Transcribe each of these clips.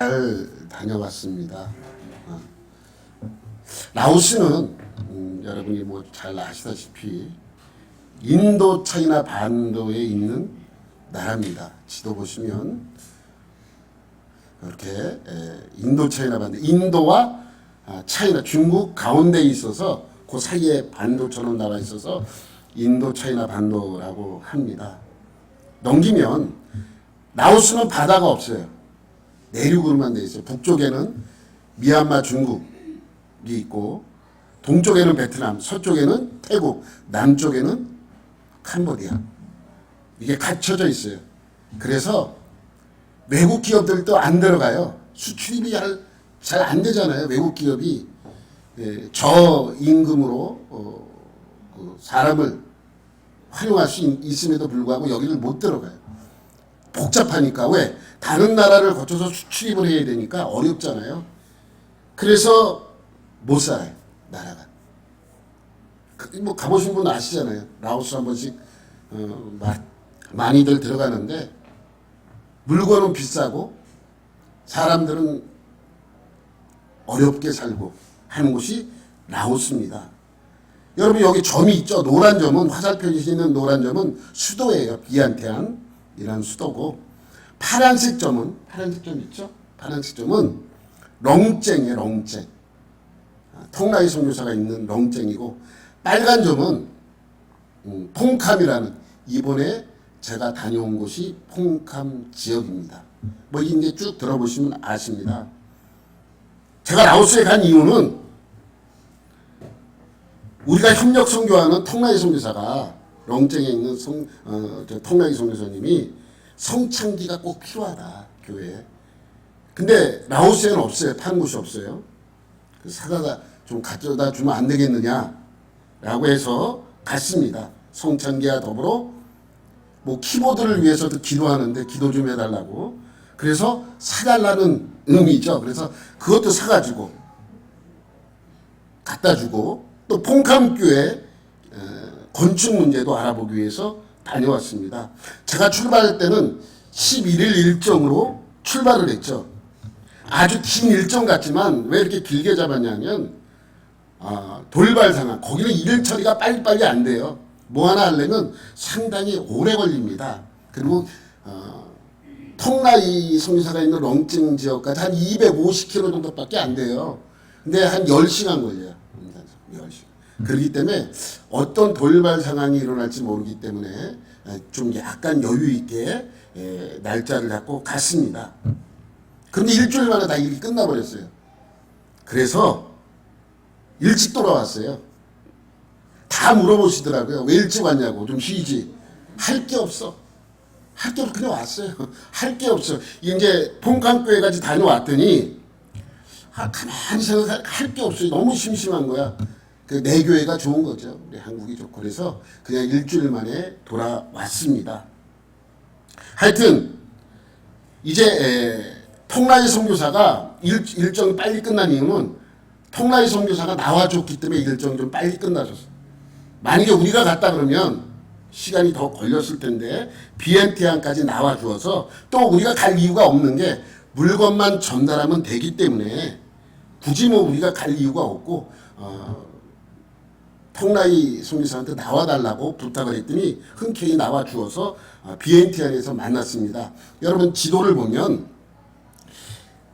잘 다녀왔습니다. 라오스는 여러분이 뭐 잘 아시다시피 인도 차이나 반도에 있는 나라입니다. 지도 보시면 이렇게 인도 차이나 반도, 인도와 차이나 중국 가운데에 있어서 그 사이에 반도처럼 나와 있어서 인도 차이나 반도라고 합니다. 넘기면 라오스는 바다가 없어요. 내륙으로만 돼 있어요. 북쪽에는 미얀마, 중국이 있고, 동쪽에는 베트남, 서쪽에는 태국, 남쪽에는 캄보디아. 이게 갇혀져 있어요. 그래서 외국 기업들도 안 들어가요. 수출입이 잘 안 되잖아요. 외국 기업이 저임금으로 사람을 활용할 수 있음에도 불구하고 여기를 못 들어가요. 복잡하니까. 왜? 다른 나라를 거쳐서 수출입을 해야 되니까 어렵잖아요. 그래서 못 살아요, 나라가. 뭐 가보신 분 아시잖아요. 라오스 한 번씩 많이들 들어가는데 물건은 비싸고 사람들은 어렵게 살고 하는 곳이 라오스입니다. 여러분 여기 점이 있죠. 노란 점은, 화살표에 있는 노란 점은 수도예요. 비안티안이라는 수도고, 파란색 점 있죠? 파란색 점은 렁쨍이에요. 렁쨍. 통라이 선교사가 있는 렁쨍이고, 빨간 점은 퐁캄이라는, 이번에 제가 다녀온 곳이 퐁캄 지역입니다. 뭐 이제 쭉 들어보시면 아십니다. 제가 라오스에 간 이유는 우리가 협력 선교하는 통라이 선교사가, 렁쨍에 있는 통라이 선교사님이 성창기가 꼭 필요하다, 교회에. 근데 라오스에는 없어요. 파는 곳이 없어요. 그래서 사다가 좀 가져다 주면 안 되겠느냐라고 해서 갔습니다. 성창기와 더불어 뭐 키보드를 위해서도 기도하는데 기도 좀 해달라고. 그래서 사달라는 의미죠. 그래서 그것도 사가지고 갖다 주고, 또 퐁캄교회 건축 문제도 알아보기 위해서 다녀왔습니다. 제가 출발할 때는 11일 일정으로 출발을 했죠. 아주 긴 일정 같지만 왜 이렇게 길게 잡았냐면 돌발 상황, 거기는 일 처리가 빨리빨리 안 돼요. 뭐 하나 하려면 상당히 오래 걸립니다. 그리고 텅라이 성교사가 있는 렁쨍 지역까지 한 250km 정도밖에 안 돼요. 근데 한 10시간 걸려요. 10시간. 그렇기 때문에 어떤 돌발 상황이 일어날지 모르기 때문에 좀 약간 여유 있게 날짜를 잡고 갔습니다. 그런데 일주일 만에 다 일이 끝나버렸어요. 그래서 일찍 돌아왔어요. 다 물어보시더라고요. 왜 일찍 왔냐고. 좀 쉬지. 할 게 없어. 할 게 없어. 그냥 왔어요. 할 게 없어. 이제 퐁캄교회까지 다녀왔더니 가만히 생각할 게 없어요. 너무 심심한 거야. 내 교회가 좋은 거죠. 우리 한국이 좋고. 그래서 그냥 일주일 만에 돌아왔습니다. 하여튼 이제 통라이 선교사가 일정이 빨리 끝난 이유는 통라이 선교사가 나와줬기 때문에 일정이 좀 빨리 끝나졌어. 만약에 우리가 갔다 그러면 시간이 더 걸렸을 텐데 비엔티안까지 나와주어서, 또 우리가 갈 이유가 없는 게 물건만 전달하면 되기 때문에 굳이 뭐 우리가 갈 이유가 없고 통라이 선교사한테 나와달라고 부탁을 했더니 흔쾌히 나와주어서 비엔티안에서 만났습니다. 여러분 지도를 보면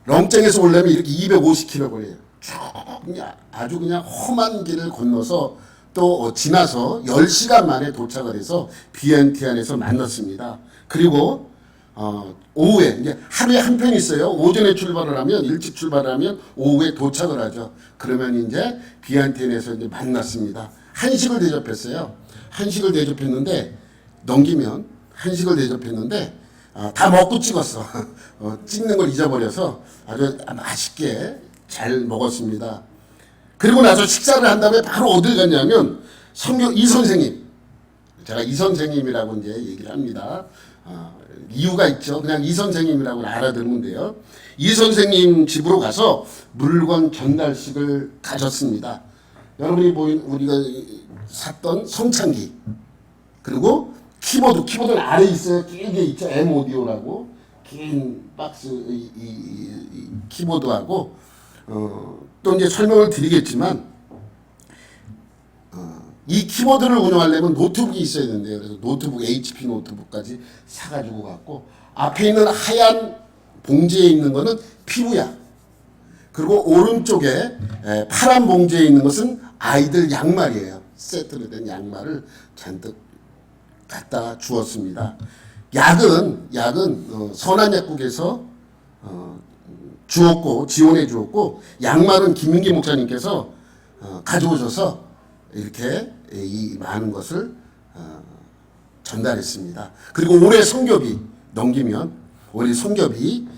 렁쨍에서 오려면 이렇게 250km 걸려요. 아주 그냥 험한 길을 건너서 또 지나서 10시간 만에 도착을 해서 비엔티안에서 만났습니다. 그리고 오후에 이제 하루에 한 편 있어요. 오전에 출발을 하면, 일찍 출발을 하면 오후에 도착을 하죠. 그러면 이제 비엔티안에서 이제 만났습니다. 한식을 대접했어요. 한식을 대접했는데 넘기면 한식을 대접했는데 다 먹고 찍었어. 찍는 걸 잊어버려서 아주 맛있게 잘 먹었습니다. 그리고 나서 식사를 한 다음에 바로 어딜 갔냐면 이 선생님, 제가 이 선생님이라고 이제 얘기를 합니다. 이유가 있죠. 그냥 이 선생님이라고 알아들으면 돼요. 이 선생님 집으로 가서 물건 전달식을 가졌습니다. 여러분이 보인 우리가 샀던 성창기, 그리고 키보드는 아래에 있어요. 길게 있죠. M 오디오라고. 긴 박스 이 키보드하고 또 이제 설명을 드리겠지만 이 키보드를 운영하려면 노트북이 있어야 된대요. 그래서 노트북 HP 노트북까지 사가지고 갔고 앞에 있는 하얀 봉지에 있는 거는 피부약 그리고 오른쪽에 파란 봉지에 있는 것은 아이들 양말이에요. 세트로 된 양말을 잔뜩 갖다 주었습니다. 약은 선한약국에서 주었고 지원해 주었고 양말은 김민기 목사님께서 가져오셔서 이렇게 이 많은 것을 전달했습니다. 그리고 올해 성교비 넘기면 올해 성교비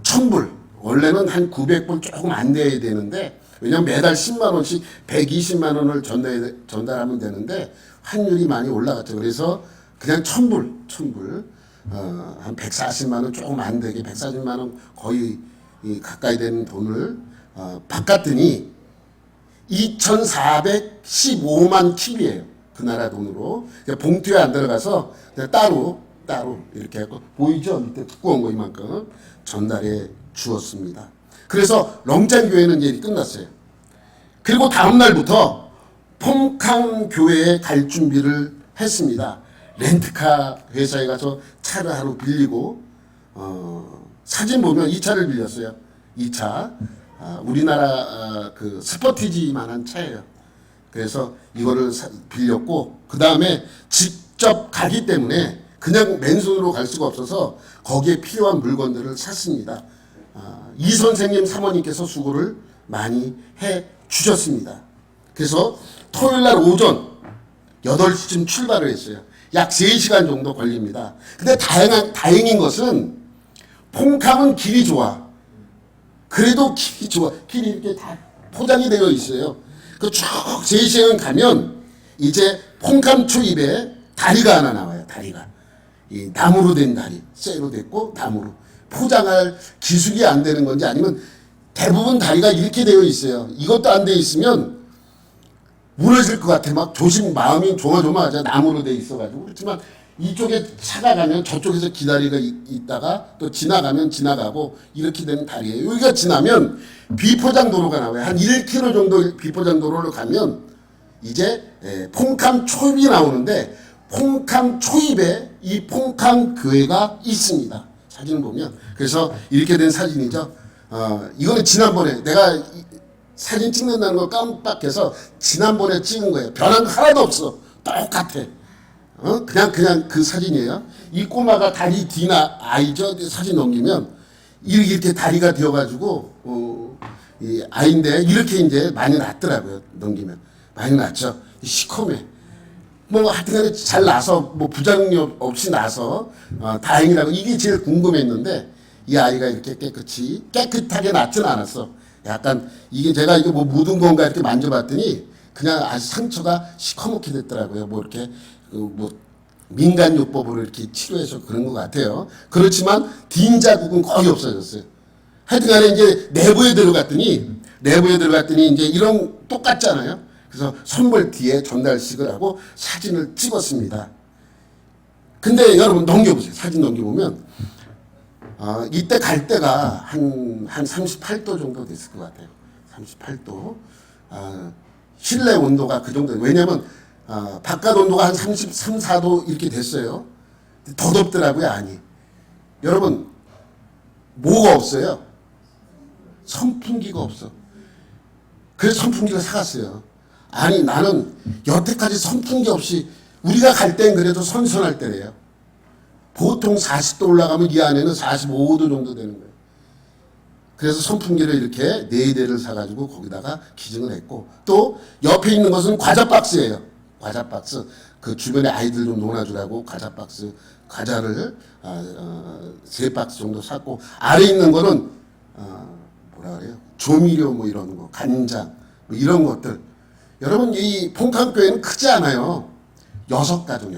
1,000불 원래는 한 900불 조금 안 돼야 되는데 왜냐면 매달 10만 원씩 120만 원을 전달하면 되는데 환율이 많이 올라갔죠. 그래서 그냥 1,000불 한 140만 원 조금 안 되게 140만 원 거의 가까이 되는 돈을 바꿨더니 2,415만 킵이에요. 그 나라 돈으로 봉투에 안 들어가서 따로 이렇게 하고 보이죠? 밑에 두꺼운 거 이만큼 전달해 주었습니다. 그래서 렁짱 교회는 이제 끝났어요. 그리고 다음 날부터 폼캉 교회에 갈 준비를 했습니다. 렌트카 회사에 가서 차를 하루 빌리고 사진 보면 이 차를 빌렸어요. 이 차 우리나라 그 스포티지만한 차예요. 그래서 이거를 빌렸고 그 다음에 직접 가기 때문에 그냥 맨손으로 갈 수가 없어서 거기에 필요한 물건들을 샀습니다. 이 선생님 사모님께서 수고를 많이 해 주셨습니다. 그래서 토요일날 오전 8시쯤 출발을 했어요. 약 3시간 정도 걸립니다. 근데 다행인 것은 퐁캉은 길이 좋아. 그래도 길이 좋아. 길이 이렇게 다 포장이 되어 있어요. 그 쭉 3시간 가면 이제 퐁캉 초입에 다리가 하나 나와요. 다리가. 이 나무로 된 다리. 쇠로 됐고 나무로. 포장할 기술이 안 되는 건지 아니면 대부분 다리가 이렇게 되어 있어요. 이것도 안 돼 있으면 무너질 것 같아. 막 마음이 조마조마하죠. 나무로 돼 있어가지고. 그렇지만 이쪽에 차가 가면 저쪽에서 기다리가 있다가 또 지나가면 지나가고 이렇게 되는 다리예요. 여기가 지나면 비포장 도로가 나와요. 한 1km 정도 비포장 도로를 가면 이제 퐁캉 초입이 나오는데 퐁캉 초입에 이 퐁캉 교회가 있습니다. 사진을 보면. 그래서 이렇게 된 사진이죠. 이거는 지난번에 내가 사진 찍는다는 걸 깜빡해서 지난번에 찍은 거예요. 변한 거 하나도 없어. 똑같아. 그냥 그 사진이에요. 이 꼬마가 다리 뒤나 아이죠. 사진 넘기면 이렇게 다리가 되어가지고 이 아이인데 이렇게 이제 많이 났더라고요. 넘기면 많이 났죠. 시커매. 뭐 하여튼간에 잘 나서 뭐 부작용 없이 나서 다행이라고 이게 제일 궁금했는데 이 아이가 이렇게 깨끗하게 낫진 않았어. 약간 이게 제가 이게 뭐 묻은 건가 이렇게 만져봤더니 그냥 아주 상처가 시커멓게 됐더라고요. 뭐 이렇게 뭐 민간요법으로 이렇게 치료해서 그런 것 같아요. 그렇지만 딘 자국은 거의 없어졌어요. 하여튼간에 이제 내부에 들어갔더니 이제 이런 똑같잖아요. 그래서 선물 뒤에 전달식을 하고 사진을 찍었습니다. 근데 여러분 넘겨보세요. 사진 넘겨보면 이때 갈 때가 한 38도 정도 됐을 것 같아요. 38도. 실내 온도가 그 정도. 왜냐면 바깥 온도가 한 33, 4도 이렇게 됐어요. 더 덥더라고요. 아니. 여러분 뭐가 없어요? 선풍기가 없어. 그래서 선풍기를 사갔어요. 아니 나는 여태까지 선풍기 없이 우리가 갈 땐 그래도 선선할 때래요. 보통 40도 올라가면 이 안에는 45도 정도 되는 거예요. 그래서 선풍기를 이렇게 4대를 사가지고 거기다가 기증을 했고 또 옆에 있는 것은 과자 박스예요. 과자 박스. 그 주변에 아이들 좀 놀아주라고 과자 박스 과자를 3박스 정도 샀고 아래 있는 거는 뭐라 그래요? 조미료 뭐 이런 거 간장 뭐 이런 것들. 여러분 이 퐁캉교회는 크지 않아요. 6가정.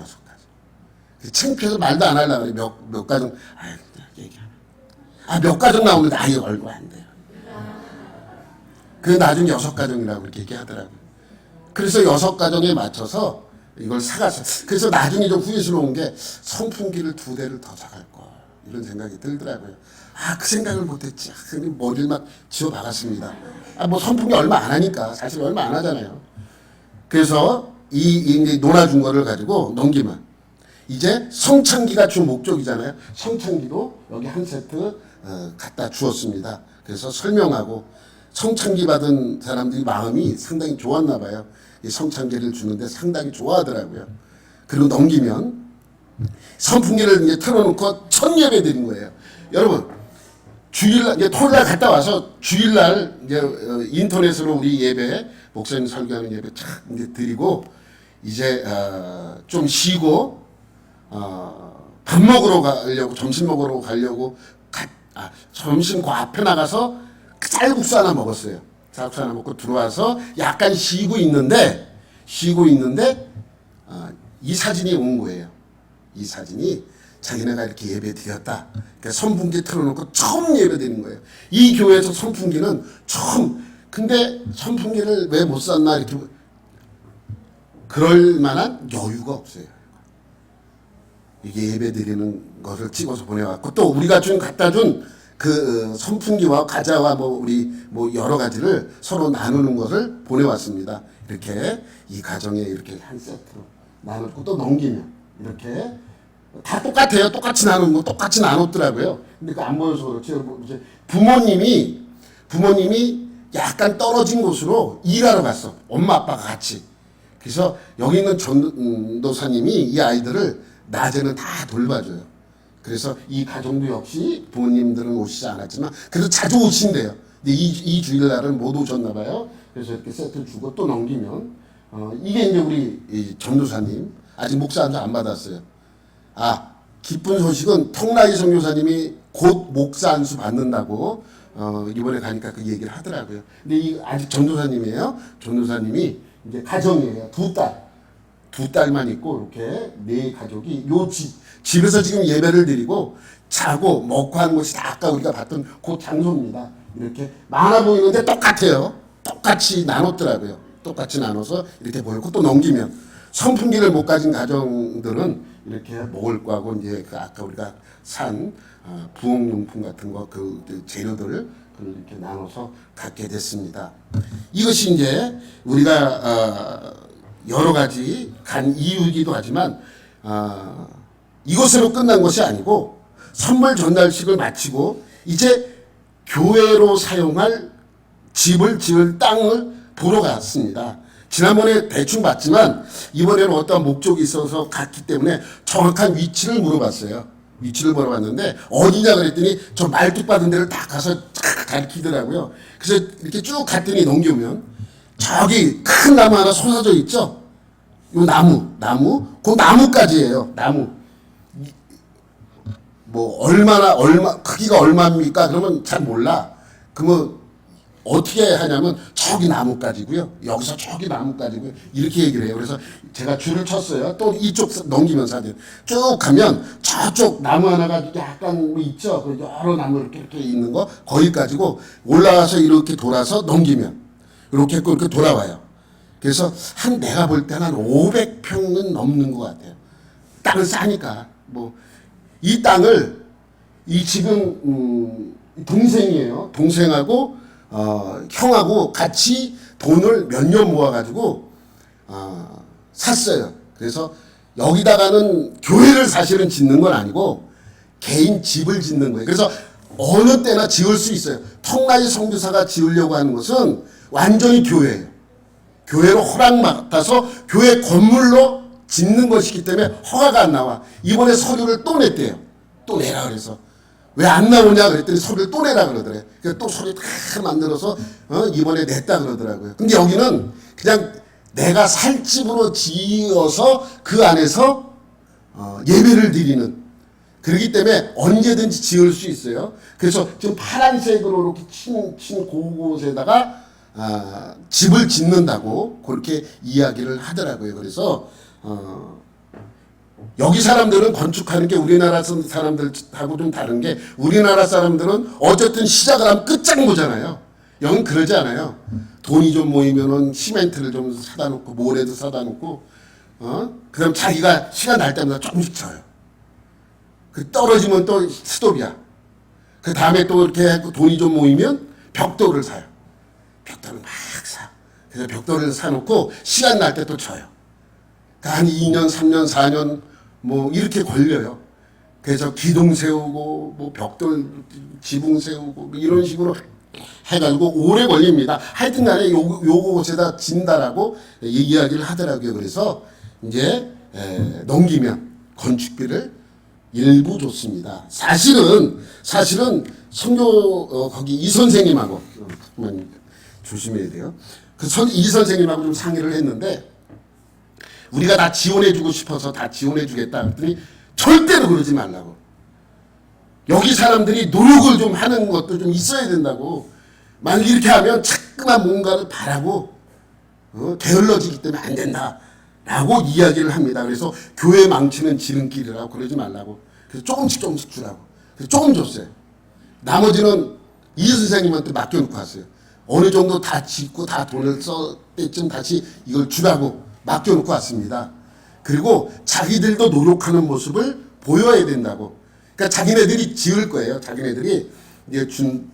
창피해서 말도 안 하려고 그래. 몇 가정. 몇 가정 나오는데 아예 얼굴 안 돼요. 그 나중에 6가정이라고 이렇게 얘기하더라고요. 그래서 6가정에 맞춰서 이걸 사갔어. 그래서 나중에 좀 후회스러운 게 선풍기를 2대를 더 사갈 걸 이런 생각이 들더라고요. 아, 그 생각을 못했지. 그냥 머리를 막 지워 박았습니다. 아, 뭐 선풍기 얼마 안 하니까 사실 얼마 안 하잖아요. 그래서 이 논아준 거를 가지고 넘기면 이제 성창기가 주 목적이잖아요. 성창기도 여기 한 세트 갖다 주었습니다. 그래서 설명하고 성창기 받은 사람들이 마음이 상당히 좋았나 봐요. 이 성창기를 주는데 상당히 좋아하더라고요. 그리고 넘기면 선풍기를 이제 틀어놓고 첫 예배 드린 거예요. 여러분 주일날 이제 토요일날 갔다 와서 주일날 이제 인터넷으로 우리 예배 목사님 설교하는 예배 착 이제 드리고 이제 좀 쉬고 밥 먹으러 가려고 점심 먹으러 가려고 점심 그 앞에 나가서 쌀국수 하나 먹었어요. 쌀국수 하나 먹고 들어와서 약간 쉬고 있는데 이 사진이 온 거예요. 이 사진이 자기네가 이렇게 예배 드렸다. 그러니까 선풍기 틀어놓고 처음 예배 드린 거예요. 이 교회에서 선풍기는 처음. 근데 선풍기를 왜 못 샀나 이렇게 그럴 만한 여유가 없어요. 이게 예배 드리는 것을 찍어서 보내왔고 또 우리가 갖다 준 그 선풍기와 과자와 우리 여러 가지를 서로 나누는 것을 보내왔습니다. 이렇게 이 가정에 이렇게 한 세트로 나누고 또 넘기면 이렇게 다 똑같아요. 똑같이 나누는 거 똑같이 나눴더라고요. 근데 그 안 보여서 그렇지. 부모님이 약간 떨어진 곳으로 일하러 갔어. 엄마 아빠가 같이. 그래서 여기 있는 전도사님이 이 아이들을 낮에는 다 돌봐줘요. 그래서 이 가정도 역시 부모님들은 오시지 않았지만 그래도 자주 오신대요. 근데 이 주일날은 못 오셨나 봐요. 그래서 이렇게 세트 주고 또 넘기면 이게 이제 우리 이 전도사님 아직 목사 안수 안 받았어요. 기쁜 소식은 통라이 선교사님이 곧 목사 안수 받는다고 이번에 가니까 그 얘기를 하더라고요. 근데 이 아직 전도사님이에요. 전도사님이 이제 가정이에요. 두 딸만 있고 이렇게 네 가족이 집에서 지금 예배를 드리고 자고 먹고 하는 곳이 다 아까 우리가 봤던 그 장소입니다. 이렇게 많아 보이는데 똑같아요. 똑같이 나눴더라고요. 똑같이 나눠서 이렇게 보였고 또 넘기면 선풍기를 못 가진 가정들은 이렇게 먹을 거하고 이제 그 아까 우리가 산 부엌용품 같은 거 그 재료들을 이렇게 나눠서 갖게 됐습니다. 이것이 이제 우리가 여러 가지 간 이유이기도 하지만 이것으로 끝난 것이 아니고 선물 전달식을 마치고 이제 교회로 사용할 집을 지을 땅을 보러 갔습니다. 지난번에 대충 봤지만 이번에는 어떤 목적이 있어서 갔기 때문에 정확한 위치를 물어봤어요. 위치를 물어봤는데 어디냐 그랬더니 저 말뚝 받은 데를 딱 가서 가리키더라고요. 그래서 이렇게 쭉 갔더니 넘겨오면 저기 큰 나무 하나 솟아져 있죠. 요 나무 그 나무까지예요. 나무 크기가 얼마입니까? 그러면 잘 몰라. 그러면 어떻게 하냐면 저기 나무까지고요. 여기서 저기 나무까지고요. 이렇게 얘기를 해요. 그래서 제가 줄을 쳤어요. 또 이쪽 넘기면서 쭉 가면 저쪽 나무 하나가 약간 있죠. 그 여러 나무 이렇게 있는 거 거기까지고 올라와서 이렇게 돌아서 넘기면 이렇게 했고 이렇게 돌아와요. 그래서 내가 볼 때는 한 500평은 넘는 것 같아요. 땅은 싸니까 이 땅을 지금 동생이에요. 동생하고 형하고 같이 돈을 몇 년 모아가지고 샀어요. 그래서 여기다가는 교회를 사실은 짓는 건 아니고 개인 집을 짓는 거예요. 그래서 어느 때나 지을 수 있어요. 통라이 선교사가 지으려고 하는 것은 완전히 교회예요. 교회로 허락받아서 교회 건물로 짓는 것이기 때문에 허가가 안 나와. 이번에 서류를 또 냈대요. 또 내라 그래서. 왜 안 나오냐 그랬더니 서류를 또 내라 그러더래. 그래서 또 서류 다 만들어서 이번에 냈다 그러더라고요. 근데 여기는 그냥 내가 살 집으로 지어서 그 안에서 예배를 드리는 그렇기 때문에 언제든지 지을 수 있어요. 그래서 지금 파란색으로 이렇게 친 그곳에다가 집을 짓는다고 그렇게 이야기를 하더라고요. 그래서 여기 사람들은 건축하는 게 우리나라 사람들하고 좀 다른 게 우리나라 사람들은 어쨌든 시작을 하면 끝장 보잖아요. 여긴 그러지 않아요. 돈이 좀 모이면은 시멘트를 좀 사다 놓고 모래도 사다 놓고 그다음 자기가 시간 날 때마다 조금씩 쳐요. 그 떨어지면 또 스톱이야. 그 다음에 또 이렇게 돈이 좀 모이면 벽돌을 사요. 벽돌을 막 사. 그래서 벽돌을 사놓고 시간 날 때 또 쳐요. 그러니까 한 2년, 3년, 4년 뭐 이렇게 걸려요. 그래서 기둥 세우고 뭐 벽돌 지붕 세우고 뭐 이런 식으로 해가지고 오래 걸립니다. 하여튼간에 요곳에다 진다라고 이야기를 하더라고요. 그래서 이제 넘기면 건축비를 일부 줬습니다. 사실은 선교 거기 이 선생님하고 조심해야 돼요. 이 선생님하고 좀 상의를 했는데 우리가 다 지원해주고 싶어서 다 지원해주겠다 했더니 절대로 그러지 말라고. 여기 사람들이 노력을 좀 하는 것도 좀 있어야 된다고. 만약 이렇게 하면 자꾸만 뭔가를 바라고 게을러지기 때문에 안 된다라고 이야기를 합니다. 그래서 교회 망치는 지름길이라고 그러지 말라고. 그래서 조금씩 주라고. 그래서 조금 줬어요. 나머지는 이 선생님한테 맡겨놓고 왔어요. 어느 정도 다 짓고 다 돈을 써 때쯤 다시 이걸 주라고 맡겨놓고 왔습니다. 그리고 자기들도 노력하는 모습을 보여야 된다고. 그러니까 자기네들이 지을 거예요. 자기네들이 이제 준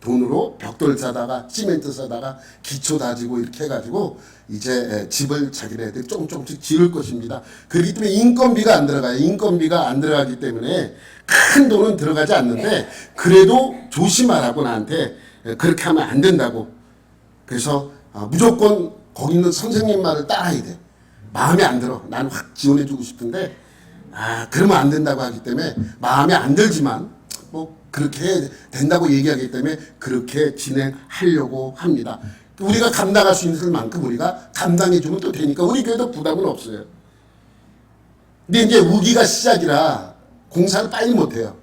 돈으로 벽돌 사다가 시멘트 사다가 기초 다지고 이렇게 해가지고 이제 집을 자기네들이 조금씩 지을 것입니다. 그렇기 때문에 인건비가 안 들어가요. 인건비가 안 들어가기 때문에 큰 돈은 들어가지 않는데 그래도 조심하라고 나한테 그렇게 하면 안 된다고. 그래서 무조건 거기 있는 선생님 말을 따라야 돼. 마음에 안 들어. 나는 확 지원해주고 싶은데 그러면 안 된다고 하기 때문에 마음에 안 들지만 뭐 그렇게 된다고 얘기하기 때문에 그렇게 진행하려고 합니다. 우리가 감당할 수 있는 만큼 우리가 감당해주면 또 되니까 우리 교회도 부담은 없어요. 근데 이제 우기가 시작이라 공사를 빨리 못해요.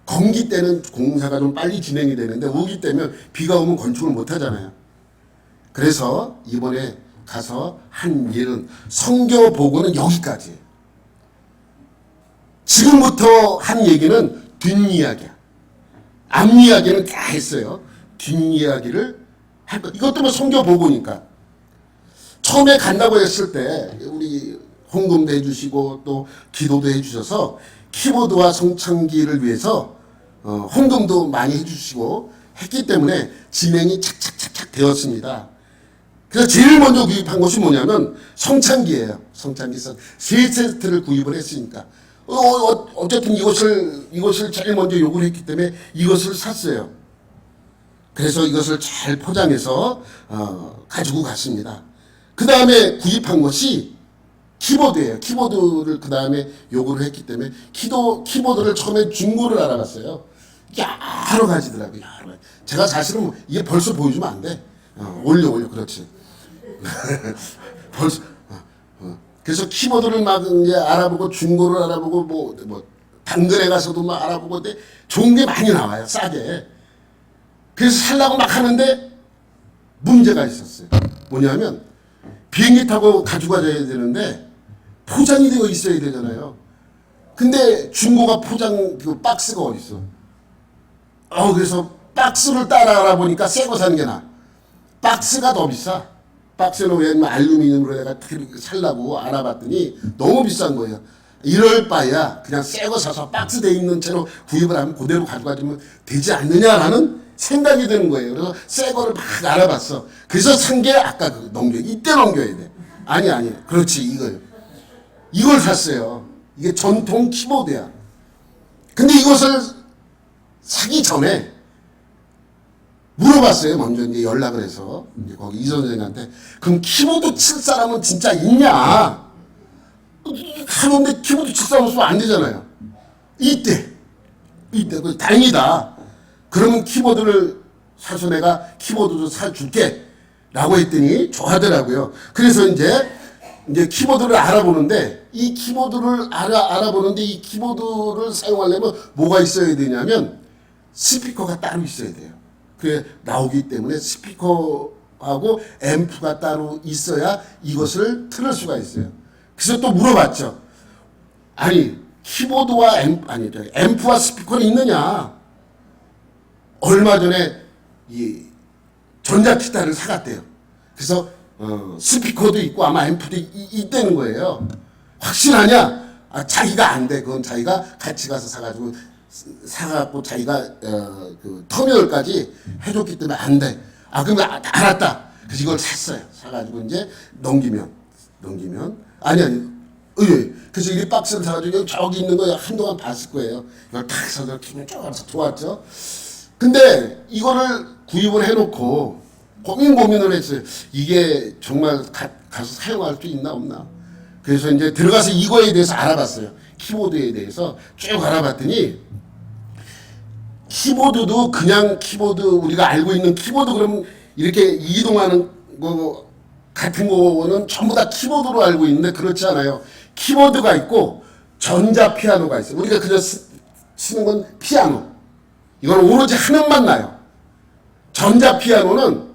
건기 때는 공사가 좀 빨리 진행이 되는데 우기 때면 비가 오면 건축을 못하잖아요. 그래서 이번에 가서 한 일은 성교 보고는 여기까지예요. 지금부터 한 얘기는 뒷이야기야. 앞이야기는 다 했어요. 뒷이야기를 할 거. 이것도 뭐 성교 보고니까. 처음에 간다고 했을 때 우리 헌금도 해주시고 또 기도도 해주셔서 키보드와 성창기를 위해서 헌금도 많이 해주시고 했기 때문에 진행이 착착착착 되었습니다. 그래서 제일 먼저 구입한 것이 뭐냐면 성창기예요. 성창기에서 3세트를 구입을 했으니까 어쨌든 이것을 제일 먼저 요구를 했기 때문에 이것을 샀어요. 그래서 이것을 잘 포장해서 가지고 갔습니다. 그 다음에 구입한 것이 키보드예요. 키보드를 그 다음에 요구를 했기 때문에 키보드를 처음에 중고를 알아봤어요. 여러 가지더라고요. 여러 가지. 제가 사실은 이게 벌써 보여주면 안 돼. 올려 그렇지. 벌써 그래서 키보드를 막 이제 알아보고 중고를 알아보고 뭐 당근에 가서도 막 알아보고 근데 좋은 게 많이 나와요. 싸게. 그래서 살라고 막 하는데 문제가 있었어요. 뭐냐면 비행기 타고 가지고 가야 되는데 포장이 되어 있어야 되잖아요. 근데 중고가 포장 그 박스가 어디 있어? 그래서 박스를 따라 알아보니까 새 거 사는 게 나아. 박스가 더 비싸. 박스는 왜 알루미늄으로 내가 살라고 알아봤더니 너무 비싼 거예요. 이럴 바에야 그냥 새 거 사서 박스 돼 있는 채로 구입을 하면 그대로 가져가지면 되지 않느냐라는 생각이 드는 거예요. 그래서 새 거를 막 알아봤어. 그래서 산 게 아까 이때 넘겨야 돼. 아니. 그렇지, 이걸 샀어요. 이게 전통 키보드야. 근데 이것을 사기 전에 물어봤어요. 먼저 이제 연락을 해서 이제 거기 이 선생님한테 그럼 키보드 칠 사람은 진짜 있냐? 하는데 키보드 칠 사람 없으면 안 되잖아요. 이때 다행이다. 그러면 키보드를 사서 내가 키보드도 사줄게 라고 했더니 좋아하더라고요. 그래서 이제 키보드를 알아보는데 이 키보드를 알아보는데 이 키보드를 사용하려면 뭐가 있어야 되냐면 스피커가 따로 있어야 돼요. 그게 나오기 때문에 스피커하고 앰프가 따로 있어야 이것을 틀을 수가 있어요. 그래서 또 물어봤죠. 아니 키보드와 앰프와 스피커는 있느냐? 얼마 전에 이 전자기타를 사갔대요. 그래서 스피커도 있고 아마 앰프도 있다는 거예요. 확실하냐? 자기가 안 돼. 그건 자기가 같이 가서 사갖고 자기가 그 터미널까지 해줬기 때문에 안 돼. 그러면 알았다. 그래서 이걸 샀어요. 사가지고 이제 넘기면 아니 그래서 이 박스를 사가지고 저기 있는 거 한동안 봤을 거예요. 이걸 탁 사서 기분 좋아서 좋았죠. 근데 이거를 구입을 해놓고 고민을 했어요. 이게 정말 가서 사용할 수 있나 없나. 그래서 이제 들어가서 이거에 대해서 알아봤어요. 키보드에 대해서 쭉 알아봤더니 키보드도 그냥 키보드 우리가 알고 있는 키보드 그럼 이렇게 이동하는 거 같은 거는 전부 다 키보드로 알고 있는데 그렇지 않아요. 키보드가 있고 전자 피아노가 있어요. 우리가 그냥 치는 건 피아노. 이건 오로지 한 음만 나요. 전자 피아노는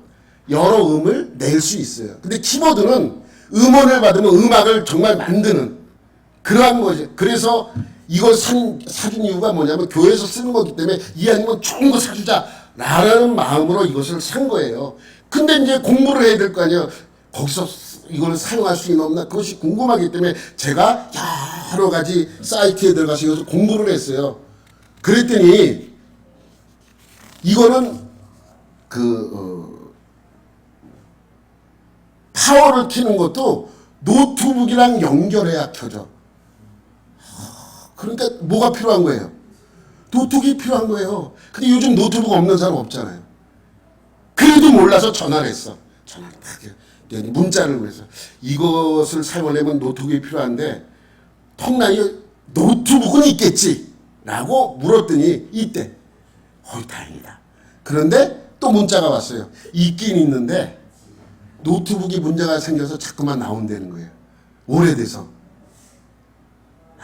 여러 음을 낼 수 있어요. 근데 키보드는 음원을 받으면 음악을 정말 만드는 그러한 거죠. 그래서 이걸 사준 이유가 뭐냐면 교회에서 쓰는 거기 때문에 이 아니면 좋은 거 사주자라는 마음으로 이것을 산 거예요. 근데 이제 공부를 해야 될 거 아니에요. 거기서 이걸 사용할 수 있나 없나 그것이 궁금하기 때문에 제가 여러 가지 사이트에 들어가서 이것을 공부를 했어요. 그랬더니 이거는 파워를 켜는 것도 노트북이랑 연결해야 켜져. 그러니까 뭐가 필요한 거예요? 노트북이 필요한 거예요. 근데 요즘 노트북 없는 사람 없잖아요. 그래도 몰라서 전화를 했어. 전화를 딱 문자를 보내서 이것을 사용하려면 노트북이 필요한데 턱나이 노트북은 있겠지? 라고 물었더니 있대. 다행이다. 그런데 또 문자가 왔어요. 있긴 있는데 노트북이 문제가 생겨서 자꾸만 나온다는 거예요. 오래돼서.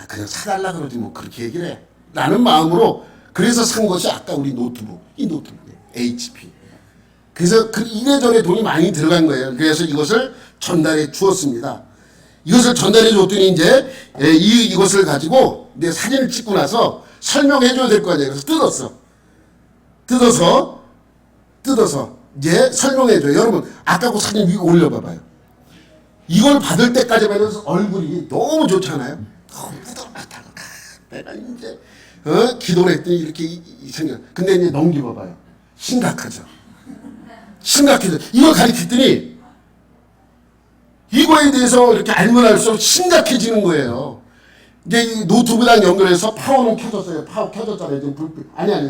그냥 사달라 그러지 뭐 그렇게 얘기를 해. 라는 마음으로 그래서 산 것이 아까 우리 노트북. 이 노트북이에요. HP. 그래서 이래저래 돈이 많이 들어간 거예요. 그래서 이것을 전달해 주었습니다. 이것을 전달해 줬더니 이제 이것을 가지고 내 사진을 찍고 나서 설명해 줘야 될 거 아니에요. 그래서 뜯어서 이제 설명해 줘요. 여러분 아까 그 사진 위에 올려봐봐요. 이걸 받을 때까지만 해도 얼굴이 너무 좋잖아요. 뿌듯하고 내가 이제 기도를 했더니 이렇게 생겨. 근데 이제 넘겨봐봐요. 심각하죠. 이걸 가르쳤더니 이거에 대해서 이렇게 알면 알수록 심각해지는 거예요. 이제 이 노트북이랑 연결해서 파워는 켜졌어요. 파워 켜졌잖아요. 지금 불빛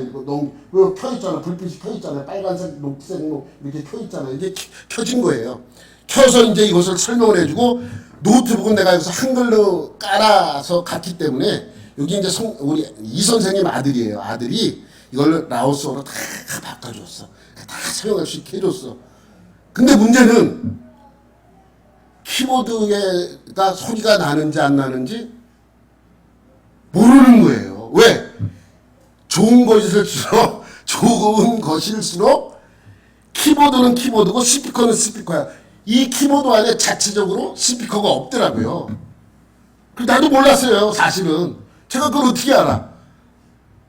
이거 너무 켜있잖아. 불빛이 켜있잖아요. 빨간색, 녹색, 이렇게 켜있잖아요. 이제 켜진 거예요. 켜서 이제 이것을 설명을 해주고 노트북은 내가 여기서 한글로 깔아서 갔기 때문에 여기 이제 우리 이 선생님 아들이에요. 아들이 이걸 라오스어로 다 바꿔줬어. 다 사용할 수 있게 해줬어. 근데 문제는 키보드가 소리가 나는지 안 나는지 모르는 거예요. 왜? 좋은 것일수록 키보드는 키보드고 스피커는 스피커야. 이 키보드 안에 자체적으로 스피커가 없더라고요. 나도 몰랐어요. 사실은. 제가 그걸 어떻게 알아?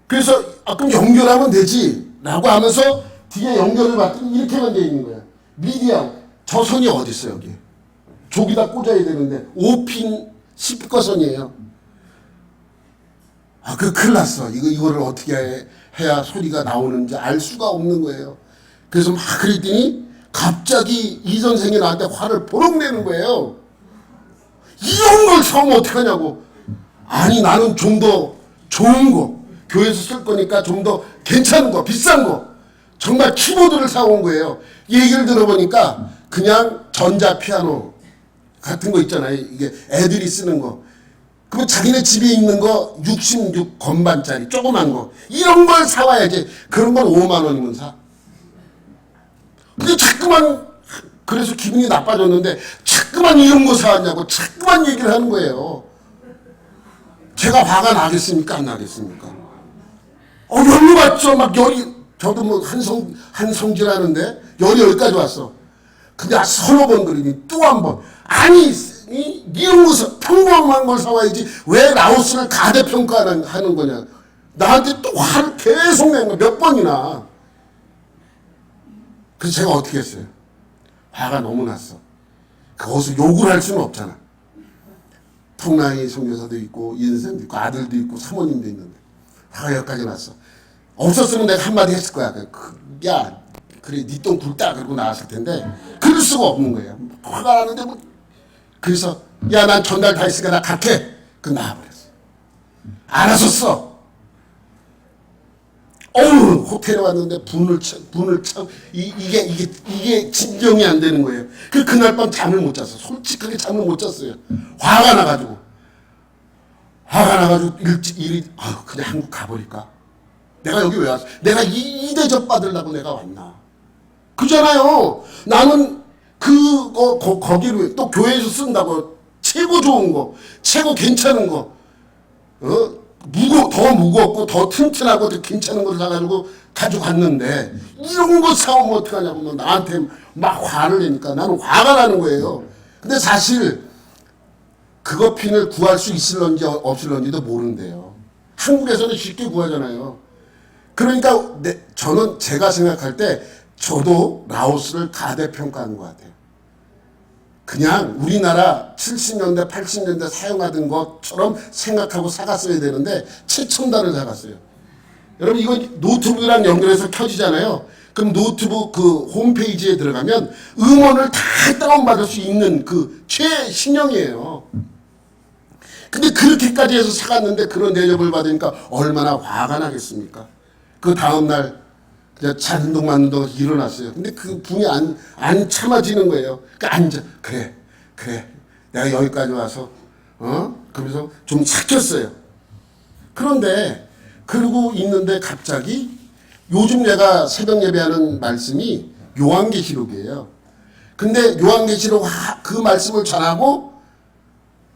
그래서 그럼 연결하면 되지 라고 하면서 뒤에 연결을 봤더니 이렇게만 돼 있는 거야. 미디어 저 선이 어디 있어 여기. 저기다 꽂아야 되는데 5핀 스피커 선이에요. 큰일 났어. 이거를 어떻게 해야 소리가 나오는지 알 수가 없는 거예요. 그래서 막 그랬더니 갑자기 이 선생이 나한테 화를 보록 내는 거예요. 이런 걸 사면 어떡하냐고. 아니 나는 좀 더 좋은 거 교회에서 쓸 거니까 좀 더 괜찮은 거 비싼 거 정말 키보드를 사온 거예요. 얘기를 들어보니까 그냥 전자 피아노 같은 거 있잖아요. 이게 애들이 쓰는 거. 그럼 자기네 집에 있는 거 66 건반짜리 조그만 거 이런 걸 사와야지. 그런 건 5만 원이면 사. 근데 자꾸만 그래서 기분이 나빠졌는데 자꾸만 이런 거 사왔냐고 자꾸만 얘기를 하는 거예요. 제가 화가 나겠습니까? 안 나겠습니까? 열로 왔죠. 막 열이 저도 뭐 한성질하는데 열이 여기까지 왔어. 근데 서너 번 그러니 또 한 번. 아니 이런 거 평범한 걸 사와야지 왜 라오스를 가대평가하는 거냐. 나한테 또 화를 계속 낸 거야. 몇 번이나. 그래서 제가 어떻게 했어요? 화가 너무 났어. 거기서 욕을 할 수는 없잖아. 통랑이 선교사도 있고 인생도 있고 아들도 있고 사모님도 있는데 다 여기까지 났어. 없었으면 내가 한마디 했을 거야. 야 그래 네 똥 굴다 그러고 나왔을 텐데 그럴 수가 없는 거야. 화가 나는데 뭐 그래서 야 난 전달 다 했으니까 나 갈게. 그 나와버렸어. 알아서 써. 어우 호텔에 왔는데 분을 참 이게 진정이 안 되는 거예요. 그날 밤 잠을 못 잤어. 솔직하게 잠을 못 잤어요. 화가 나가지고 그냥 한국 가버릴까? 내가 여기 왜 왔어? 내가 이 대접 받으려고 내가 왔나? 그잖아요. 나는 거기로 또 교회에서 쓴다고 최고 좋은 거, 최고 괜찮은 거, 더 무겁고 더 튼튼하고 더 괜찮은 걸 사가지고 가져갔는데 이런 거 사오면 어떡하냐고 나한테 막 화를 내니까 나는 화가 나는 거예요. 근데 사실 그거 핀을 구할 수 있을런지 없을런지도 모른대요. 한국에서는 쉽게 구하잖아요. 그러니까 저는 제가 생각할 때 저도 라오스를 가대평가하는 것 같아요. 그냥 우리나라 70년대 80년대 사용하던 것처럼 생각하고 사갔어야 되는데 최첨단을 사갔어요. 여러분 이거 노트북이랑 연결해서 켜지잖아요. 그럼 노트북 그 홈페이지에 들어가면 음원을 다 다운받을 수 있는 그 최신형이에요. 근데 그렇게까지 해서 사갔는데 그런 대접을 받으니까 얼마나 화가 나겠습니까? 그 다음날 그냥 자는 동안 일어났어요. 근데 그 분이 안 참아지는 거예요. 그러니까 앉아. 그래. 내가 여기까지 와서, 그러면서 좀 삭혔어요. 그런데, 그러고 있는데 갑자기 요즘 내가 새벽 예배하는 말씀이 요한계시록이에요. 근데 요한계시록 그 말씀을 전하고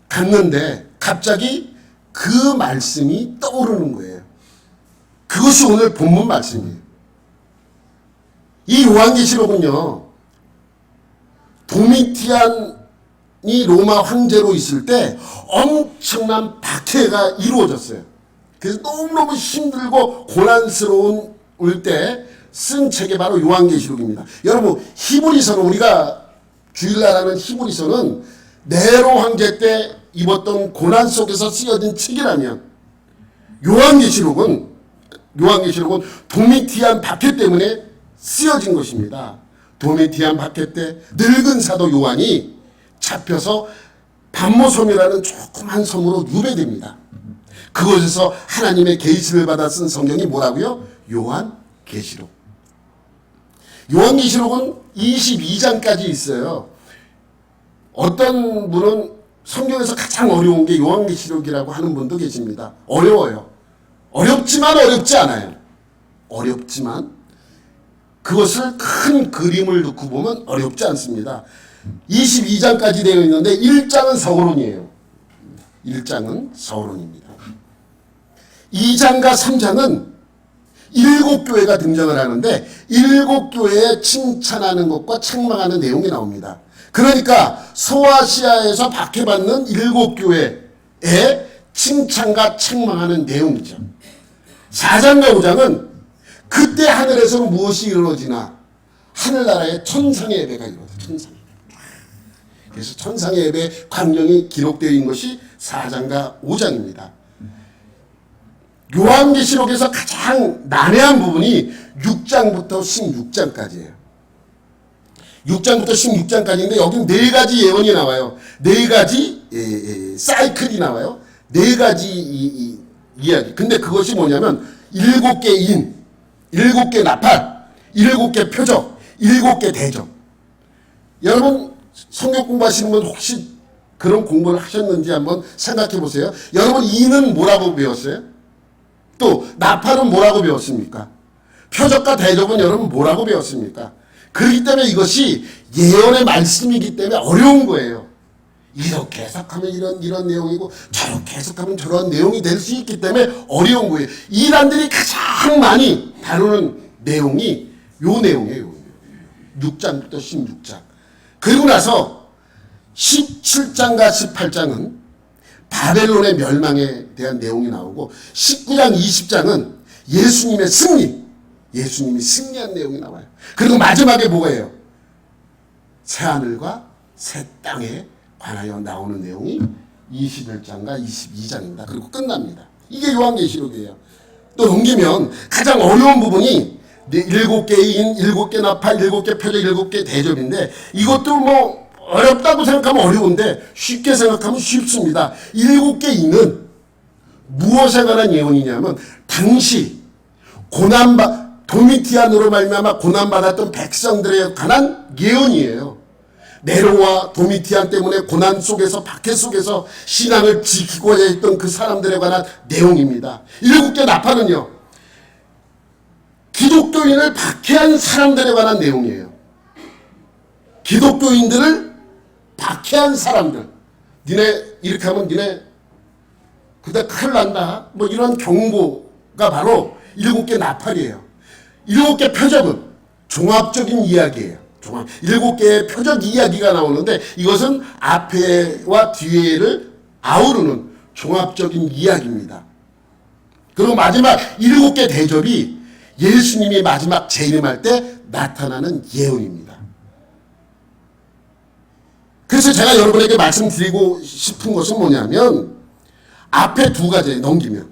갔는데 갑자기 그 말씀이 떠오르는 거예요. 그것이 오늘 본문 말씀이에요. 이 요한계시록은요, 도미티안이 로마 황제로 있을 때 엄청난 박해가 이루어졌어요. 그래서 너무너무 힘들고 고난스러운 때 쓴 책이 바로 요한계시록입니다. 여러분 히브리서는 우리가 주일날 하는 히브리서는 네로 황제 때 입었던 고난 속에서 쓰여진 책이라면 요한계시록은 도미티안 박해 때문에 쓰여진 것입니다. 도미티안 박해 때 늙은 사도 요한이 잡혀서 반모섬이라는 조그만 섬으로 유배됩니다. 그곳에서 하나님의 계시를 받아 쓴 성경이 뭐라고요? 요한계시록. 요한계시록은 22장까지 있어요. 어떤 분은 성경에서 가장 어려운 게 요한계시록이라고 하는 분도 계십니다. 어려워요. 어렵지만 어렵지 않아요. 어렵지만 그것을 큰 그림을 놓고 보면 어렵지 않습니다. 22장까지 되어 있는데 1장은 서론이에요. 1장은 서론입니다. 2장과 3장은 7교회가 등장을 하는데 7교회에 칭찬하는 것과 책망하는 내용이 나옵니다. 그러니까 소아시아에서 박해받는 7교회에 칭찬과 책망하는 내용이죠. 4장과 5장은 그때 하늘에서 무엇이 이루어지나 하늘나라의 천상의 예배가 이루어져요. 천상의 예배. 그래서 천상의 예배 광경이 기록되어 있는 것이 4장과 5장입니다. 요한계시록에서 가장 난해한 부분이 6장부터 16장까지예요. 6장부터 16장까지인데 여기 4가지 예언이 나와요. 4가지 사이클이 나와요. 4가지 이야기. 근데 그것이 뭐냐면 7개 인, 7개 나팔, 7개 표적, 7개 대적. 여러분 성경 공부하시는 분 혹시 그런 공부를 하셨는지 한번 생각해 보세요. 여러분 인은 뭐라고 배웠어요? 또 나팔은 뭐라고 배웠습니까? 표적과 대적은 여러분 뭐라고 배웠습니까? 그렇기 때문에 이것이 예언의 말씀이기 때문에 어려운 거예요. 이렇게 해석하면 이런 내용이고 저렇게 해석하면 저런 내용이 될 수 있기 때문에 어려운 거예요. 이단들이 가장 많이 다루는 내용이 요 내용이에요. 6장부터 16장. 그리고 나서 17장과 18장은 바벨론의 멸망에 대한 내용이 나오고 19장 20장은 예수님의 승리, 예수님이 승리한 내용이 나와요. 그리고 마지막에 뭐예요? 새하늘과 새 땅에 관하여 나오는 내용이 21장과 22장입니다. 그리고 끝납니다. 이게 요한계시록이에요. 또 넘기면 가장 어려운 부분이 7개의 인, 7개 나팔, 7개 표적, 7개 대접인데 이것도 뭐 어렵다고 생각하면 어려운데 쉽게 생각하면 쉽습니다. 7개 인은 무엇에 관한 예언이냐면 당시 도미티안으로 말미암아 고난받았던 백성들에 관한 예언이에요. 네로와 도미티안 때문에 고난 속에서 박해 속에서 신앙을 지키고자 했던 그 사람들에 관한 내용입니다. 7개 나팔은요, 기독교인을 박해한 사람들에 관한 내용이에요. 기독교인들을 박해한 사람들, 니네 이렇게 하면 니네 그때 큰일 난다, 뭐 이런 경고가 바로 7개 나팔이에요. 7개 표적은 종합적인 이야기예요. 7개의 표적 이야기가 나오는데 이것은 앞에와 뒤에를 아우르는 종합적인 이야기입니다. 그리고 마지막 7개 대접이 예수님이 마지막 재림할 때 나타나는 예언입니다. 그래서 제가 여러분에게 말씀드리고 싶은 것은 뭐냐면 앞에 2가지 넘기면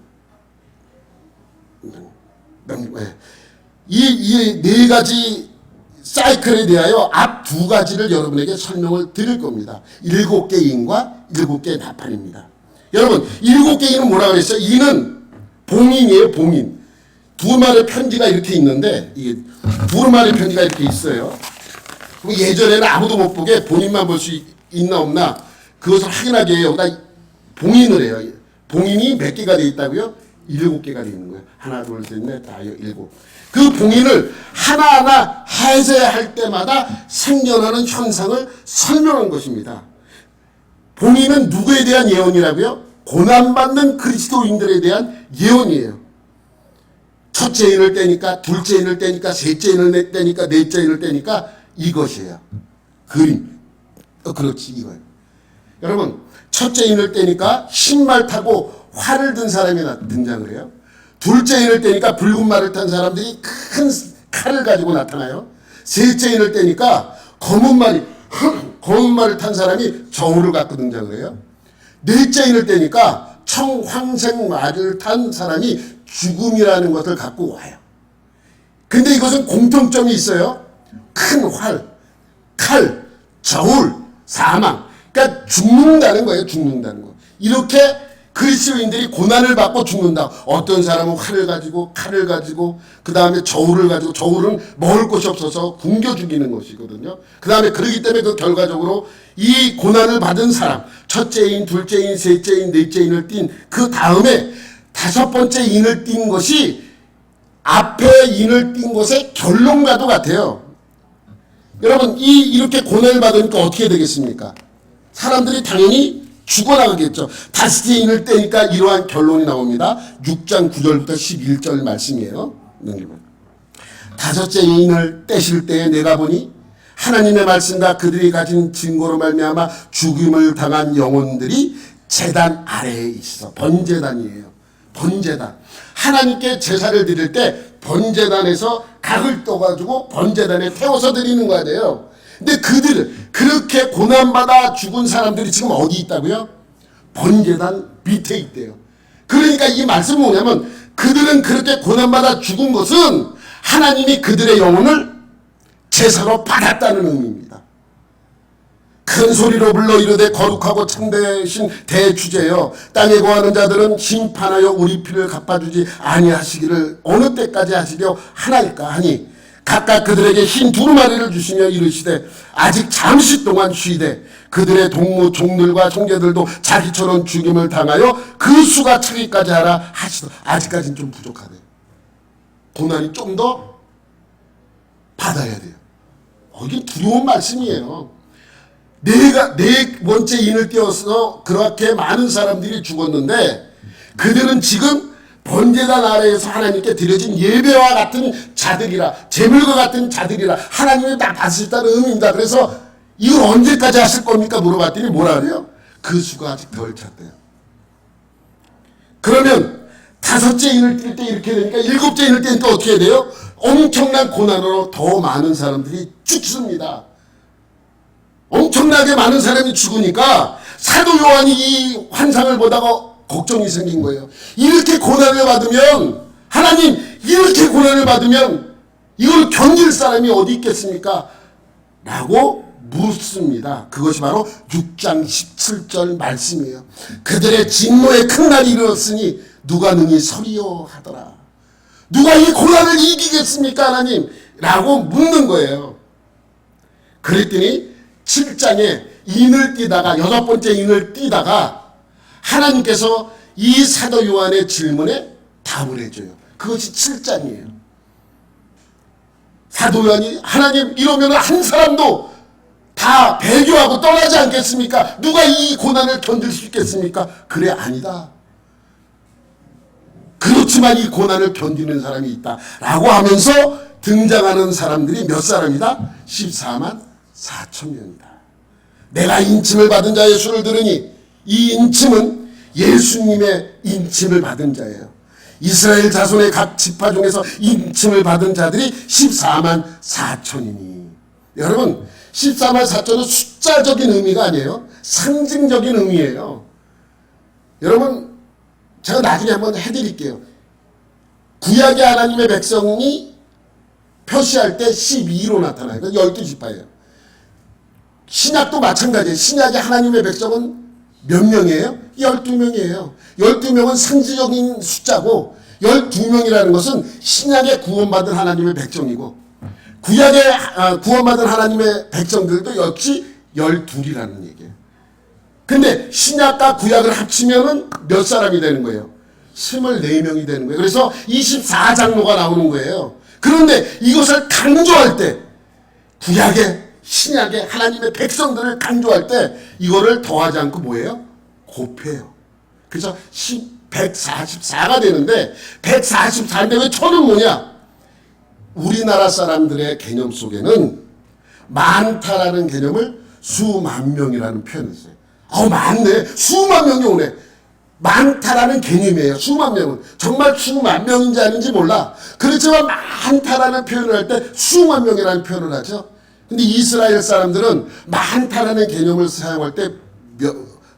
이 4가지 사이클에 대하여 앞 2가지를 여러분에게 설명을 드릴 겁니다. 7개 인과 7개 나팔입니다. 여러분 7개 인은 뭐라 그랬어요? 인은 봉인이에요. 봉인. 두루마리 편지가 이렇게 있는데 이게 두루마리 편지가 이렇게 있어요. 예전에는 아무도 못 보게 본인만 볼 수 있나 없나 그것을 확인하기 위해 여기다 봉인을 해요. 봉인이 몇 개가 되어 있다고요? 7개가 되어 있는 거예요. 하나, 둘, 셋, 넷, 다, 7. 그 봉인을 하나하나 해제할 때마다 생겨나는 현상을 설명한 것입니다. 봉인은 누구에 대한 예언이라고요? 고난받는 그리스도인들에 대한 예언이에요. 첫째 인을 떼니까, 둘째 인을 떼니까, 셋째 인을 떼니까, 넷째 인을 떼니까 이것이에요. 그림. 그렇지, 이거예요. 여러분, 첫째 인을 떼니까 신말 타고 활을 든 사람이 등장을 해요. 둘째 인을 떼니까 붉은 말을 탄 사람들이 큰 칼을 가지고 나타나요. 셋째 인을 떼니까 검은 말을 탄 사람이 저울을 갖고 등장을 해요. 넷째 인을 떼니까 청황색 말을 탄 사람이 죽음이라는 것을 갖고 와요. 근데 이것은 공통점이 있어요. 큰 활, 칼, 저울, 사망. 그러니까 죽는다는 거예요. 죽는다는 거. 이렇게 그리스도인들이 고난을 받고 죽는다. 어떤 사람은 활을 가지고 칼을 가지고 그 다음에 저울을 가지고, 저울은 먹을 것이 없어서 굶겨 죽이는 것이거든요. 그 다음에 그러기 때문에 그 결과적으로 이 고난을 받은 사람, 첫째 인, 둘째 인, 셋째 인, 넷째 인을 띈 그 다음에 5번째 인을 띈 것이 앞에 인을 띈 것의 결론과도 같아요. 여러분, 이렇게 고난을 받으니까 어떻게 되겠습니까? 사람들이 당연히 죽어나가겠죠. 다섯째 인을 떼니까 이러한 결론이 나옵니다. 6장 9절부터 11절 말씀이에요. 다섯째 인을 떼실 때에 내가 보니 하나님의 말씀과 그들이 가진 증거로 말미암아 죽임을 당한 영혼들이 제단 아래에 있어. 번제단이에요. 번제단. 하나님께 제사를 드릴 때 번제단에서 각을 떠가지고 번제단에 태워서 드리는 거야 돼요. 근데 그렇게 고난받아 죽은 사람들이 지금 어디 있다고요? 번제단 밑에 있대요. 그러니까 이 말씀은 뭐냐면 그들은 그렇게 고난받아 죽은 것은 하나님이 그들의 영혼을 제사로 받았다는 의미입니다. 큰 소리로 불러 이르되 거룩하고 참되신 대주제여 땅에 거하는 자들은 심판하여 우리 피를 갚아주지 아니하시기를 어느 때까지 하시려 하나이까 하니 각각 그들에게 흰 두루마리를 주시며 이르시되 아직 잠시 동안 쉬되 그들의 동무 종들과 총재들도 자기처럼 죽임을 당하여 그 수가 차기까지 하라 하시더. 아직까지는 좀 부족하네요. 고난이 좀 더 받아야 돼요. 이게 두려운 말씀이에요. 네 번째 인을 띄어서 그렇게 많은 사람들이 죽었는데 그들은 지금 번제단 아래에서 하나님께 드려진 예배와 같은 자들이라, 제물과 같은 자들이라 하나님이 다 받으셨다는 의미입니다. 그래서 이걸 언제까지 하실 겁니까? 물어봤더니 뭐라 그래요? 그 수가 아직 덜 찼대요. 그러면 다섯째 인을 뛸 때 이렇게 되니까 일곱째 인을 뛸 때 어떻게 돼요? 엄청난 고난으로 더 많은 사람들이 죽습니다. 엄청나게 많은 사람이 죽으니까 사도 요한이 이 환상을 보다가 걱정이 생긴 거예요. 이렇게 고난을 받으면, 하나님 이렇게 고난을 받으면 이걸 견딜 사람이 어디 있겠습니까? 라고 묻습니다. 그것이 바로 6장 17절 말씀이에요. 그들의 진노의 큰 날이 이르렀으니 누가 능히 서리요 하더라. 누가 이 고난을 이기겠습니까 하나님? 라고 묻는 거예요. 그랬더니 7장에 인을 띄다가, 6번째 인을 띄다가 하나님께서 이 사도 요한의 질문에 답을 해줘요. 그것이 7장이에요. 사도 요한이, 하나님 이러면 한 사람도 다 배교하고 떠나지 않겠습니까? 누가 이 고난을 견딜 수 있겠습니까? 그래, 아니다. 그렇지만 이 고난을 견디는 사람이 있다 라고 하면서 등장하는 사람들이 몇 사람이다? 14만 4천 명이다. 내가 인침을 받은 자의 수를 들으니 이 인침은 예수님의 인침을 받은 자예요. 이스라엘 자손의 각 지파 중에서 인침을 받은 자들이 14만 4천이니. 여러분, 14만 4천은 숫자적인 의미가 아니에요. 상징적인 의미예요. 여러분, 제가 나중에 한번 해드릴게요. 구약의 하나님의 백성이 표시할 때 12로 나타나요. 12지파예요. 신약도 마찬가지예요. 신약의 하나님의 백성은 몇 명이에요? 12명이에요. 12명은 상징적인 숫자고 12명이라는 것은 신약에 구원받은 하나님의 백성이고 구약에 구원받은 하나님의 백성들도 역시 12이라는 얘기예요. 근데 신약과 구약을 합치면은 몇 사람이 되는 거예요? 24명이 되는 거예요. 그래서 24장로가 나오는 거예요. 그런데 이것을 강조할 때 구약의 신약의 하나님의 백성들을 강조할 때 이거를 더하지 않고 뭐예요? 곱해요. 그래서 144가 되는데 144인데 왜 천은 뭐냐? 우리나라 사람들의 개념 속에는 많다라는 개념을 수만 명이라는 표현을 써요. 많네. 수만 명이 오네. 많다라는 개념이에요. 수만 명은. 정말 수만 명인지 아닌지 몰라. 그렇지만 많다라는 표현을 할 때 수만 명이라는 표현을 하죠. 근데 이스라엘 사람들은 많다라는 개념을 사용할 때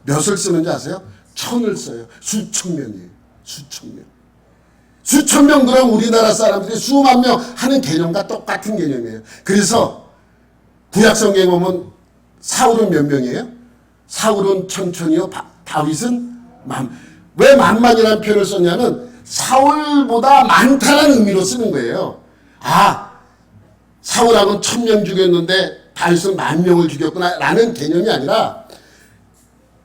몇을 쓰는지 아세요? 천을 써요. 수천 명이에요. 수천 명. 수천 명 그럼 우리나라 사람들이 수만 명 하는 개념과 똑같은 개념이에요. 그래서 구약 성경에 보면 사울은 몇 명이에요? 사울은 천천히요. 다윗은 왜 만만이라는 표현을 썼냐면 사울보다 많다는 의미로 쓰는 거예요. 사울하고는 1000명 죽였는데 다윗은 10,000명을 죽였구나 라는 개념이 아니라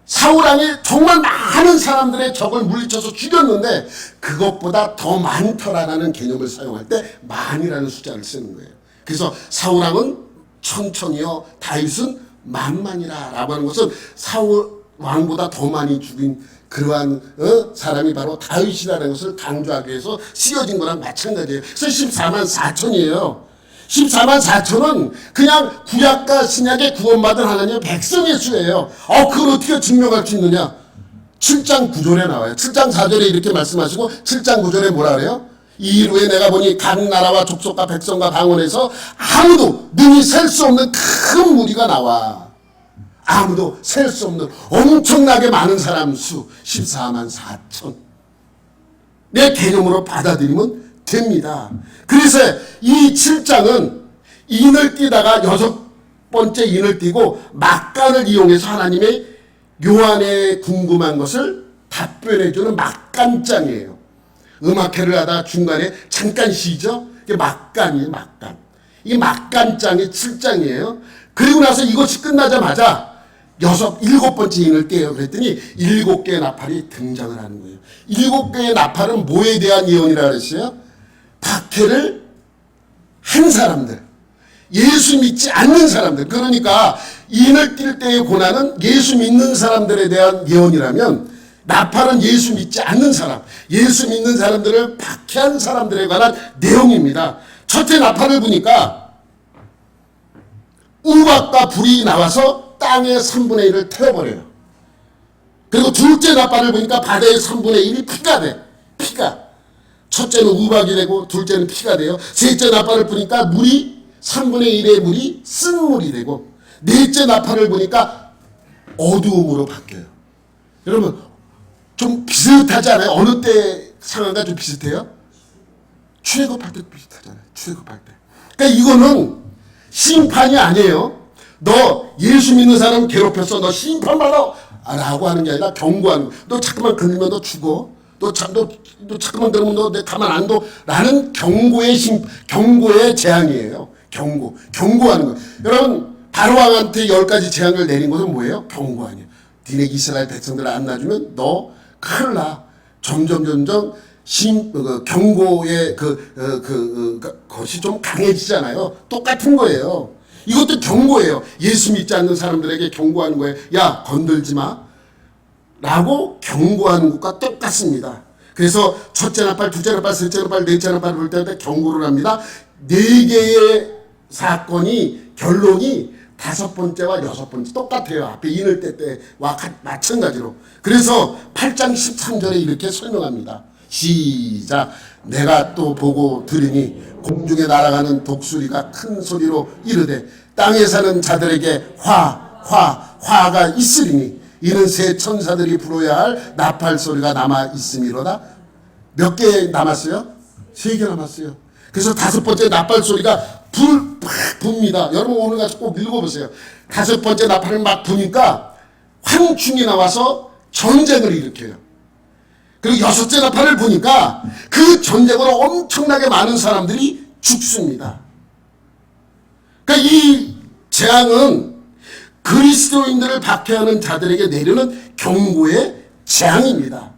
사울왕이 정말 많은 사람들의 적을 물리쳐서 죽였는데 그것보다 더 많더라라는 개념을 사용할 때 만이라는 숫자를 쓰는 거예요. 그래서 사울왕은 천천히요, 다윗은 만만이라 라고 하는 것은 사울왕보다 더 많이 죽인 그러한 사람이 바로 다윗이라는 것을 강조하기 위해서 쓰여진 거랑 마찬가지예요. 그래서 14만 4천이에요. 14만 4천은 그냥 구약과 신약에 구원받은 하나님의 백성의 수예요. 그걸 어떻게 증명할 수 있느냐? 7장 9절에 나와요. 7장 4절에 이렇게 말씀하시고 7장 9절에 뭐라 그래요? 이 일 후에 내가 보니 각 나라와 족속과 백성과 방언에서 아무도 능히 셀 수 없는 큰 무리가 나와. 아무도 셀 수 없는 엄청나게 많은 사람 수 14만 4천. 내 개념으로 받아들이면 됩니다. 그래서 이 7장은 인을 띄다가 6번째 인을 띄고 막간을 이용해서 하나님의 요한의 궁금한 것을 답변해주는 막간장이에요. 음악회를 하다 중간에 잠깐 쉬죠. 이게 막간이에요. 막간. 이 막간장이 7장이에요. 그리고 나서 이것이 끝나자마자 7번째 인을 떼요. 그랬더니 7개의 나팔이 등장을 하는 거예요. 7개의 나팔은 뭐에 대한 예언이라 그랬어요? 박해를 한 사람들, 예수 믿지 않는 사람들. 그러니까 인을 띨 때의 고난은 예수 믿는 사람들에 대한 예언이라면 나팔은 예수 믿지 않는 사람, 예수 믿는 사람들을 박해한 사람들에 관한 내용입니다. 첫째 나팔을 보니까 우박과 불이 나와서 땅의 3분의 1을 태워버려요. 그리고 둘째 나팔을 보니까 바다의 3분의 1이 피가 돼. 피가. 첫째는 우박이 되고 둘째는 피가 돼요. 셋째 나팔을 보니까 물이 3분의 1의 물이 쓴물이 되고 넷째 나팔을 보니까 어두움으로 바뀌어요. 여러분 좀 비슷하지 않아요? 어느 때 상황과 좀 비슷해요? 출애굽할 때 비슷하잖아요. 출애굽할 때. 그러니까 이거는 심판이 아니에요. 너 예수 믿는 사람 괴롭혔어. 너 심판받아. 라고 하는 게 아니라 경고하는 거야. 너 잠깐만 걸리면 너 죽어. 너 잠깐만 들으면 너 내 가만 안 둬. 라는 경고의 재앙이에요. 경고하는 거. 여러분 바로왕한테 10가지 재앙을 내린 것은 뭐예요? 경고 아니에요. 니네 이스라엘 백성들 안 놔주면 너 큰일 나. 점점 경고의 것이 좀 강해지잖아요. 똑같은 거예요. 이것도 경고예요. 예수 믿지 않는 사람들에게 경고하는 거예요. 야, 건들지 마. 라고 경고하는 것과 똑같습니다. 그래서 첫째 나팔, 둘째 나팔, 셋째 나팔, 넷째 나팔을 불 때 경고를 합니다. 4개의 사건이 결론이 5번째와 6번째 똑같아요. 앞에 인을 때와 마찬가지로. 그래서 8장 13절에 이렇게 설명합니다. 시작. 내가 또 보고 들으니 공중에 날아가는 독수리가 큰 소리로 이르되 땅에 사는 자들에게 화가 있으리니 이는 새 천사들이 불어야 할 나팔 소리가 남아 있음이로다. 몇 개 남았어요? 3개 남았어요. 그래서 5번째 나팔 소리가 팍 붑니다. 여러분 오늘 가서 꼭 읽어보세요. 5번째 나팔을 막 부니까 황충이 나와서 전쟁을 일으켜요. 그리고 6째 나팔을 보니까 그 전쟁으로 엄청나게 많은 사람들이 죽습니다. 그러니까 이 재앙은 그리스도인들을 박해하는 자들에게 내리는 경고의 재앙입니다.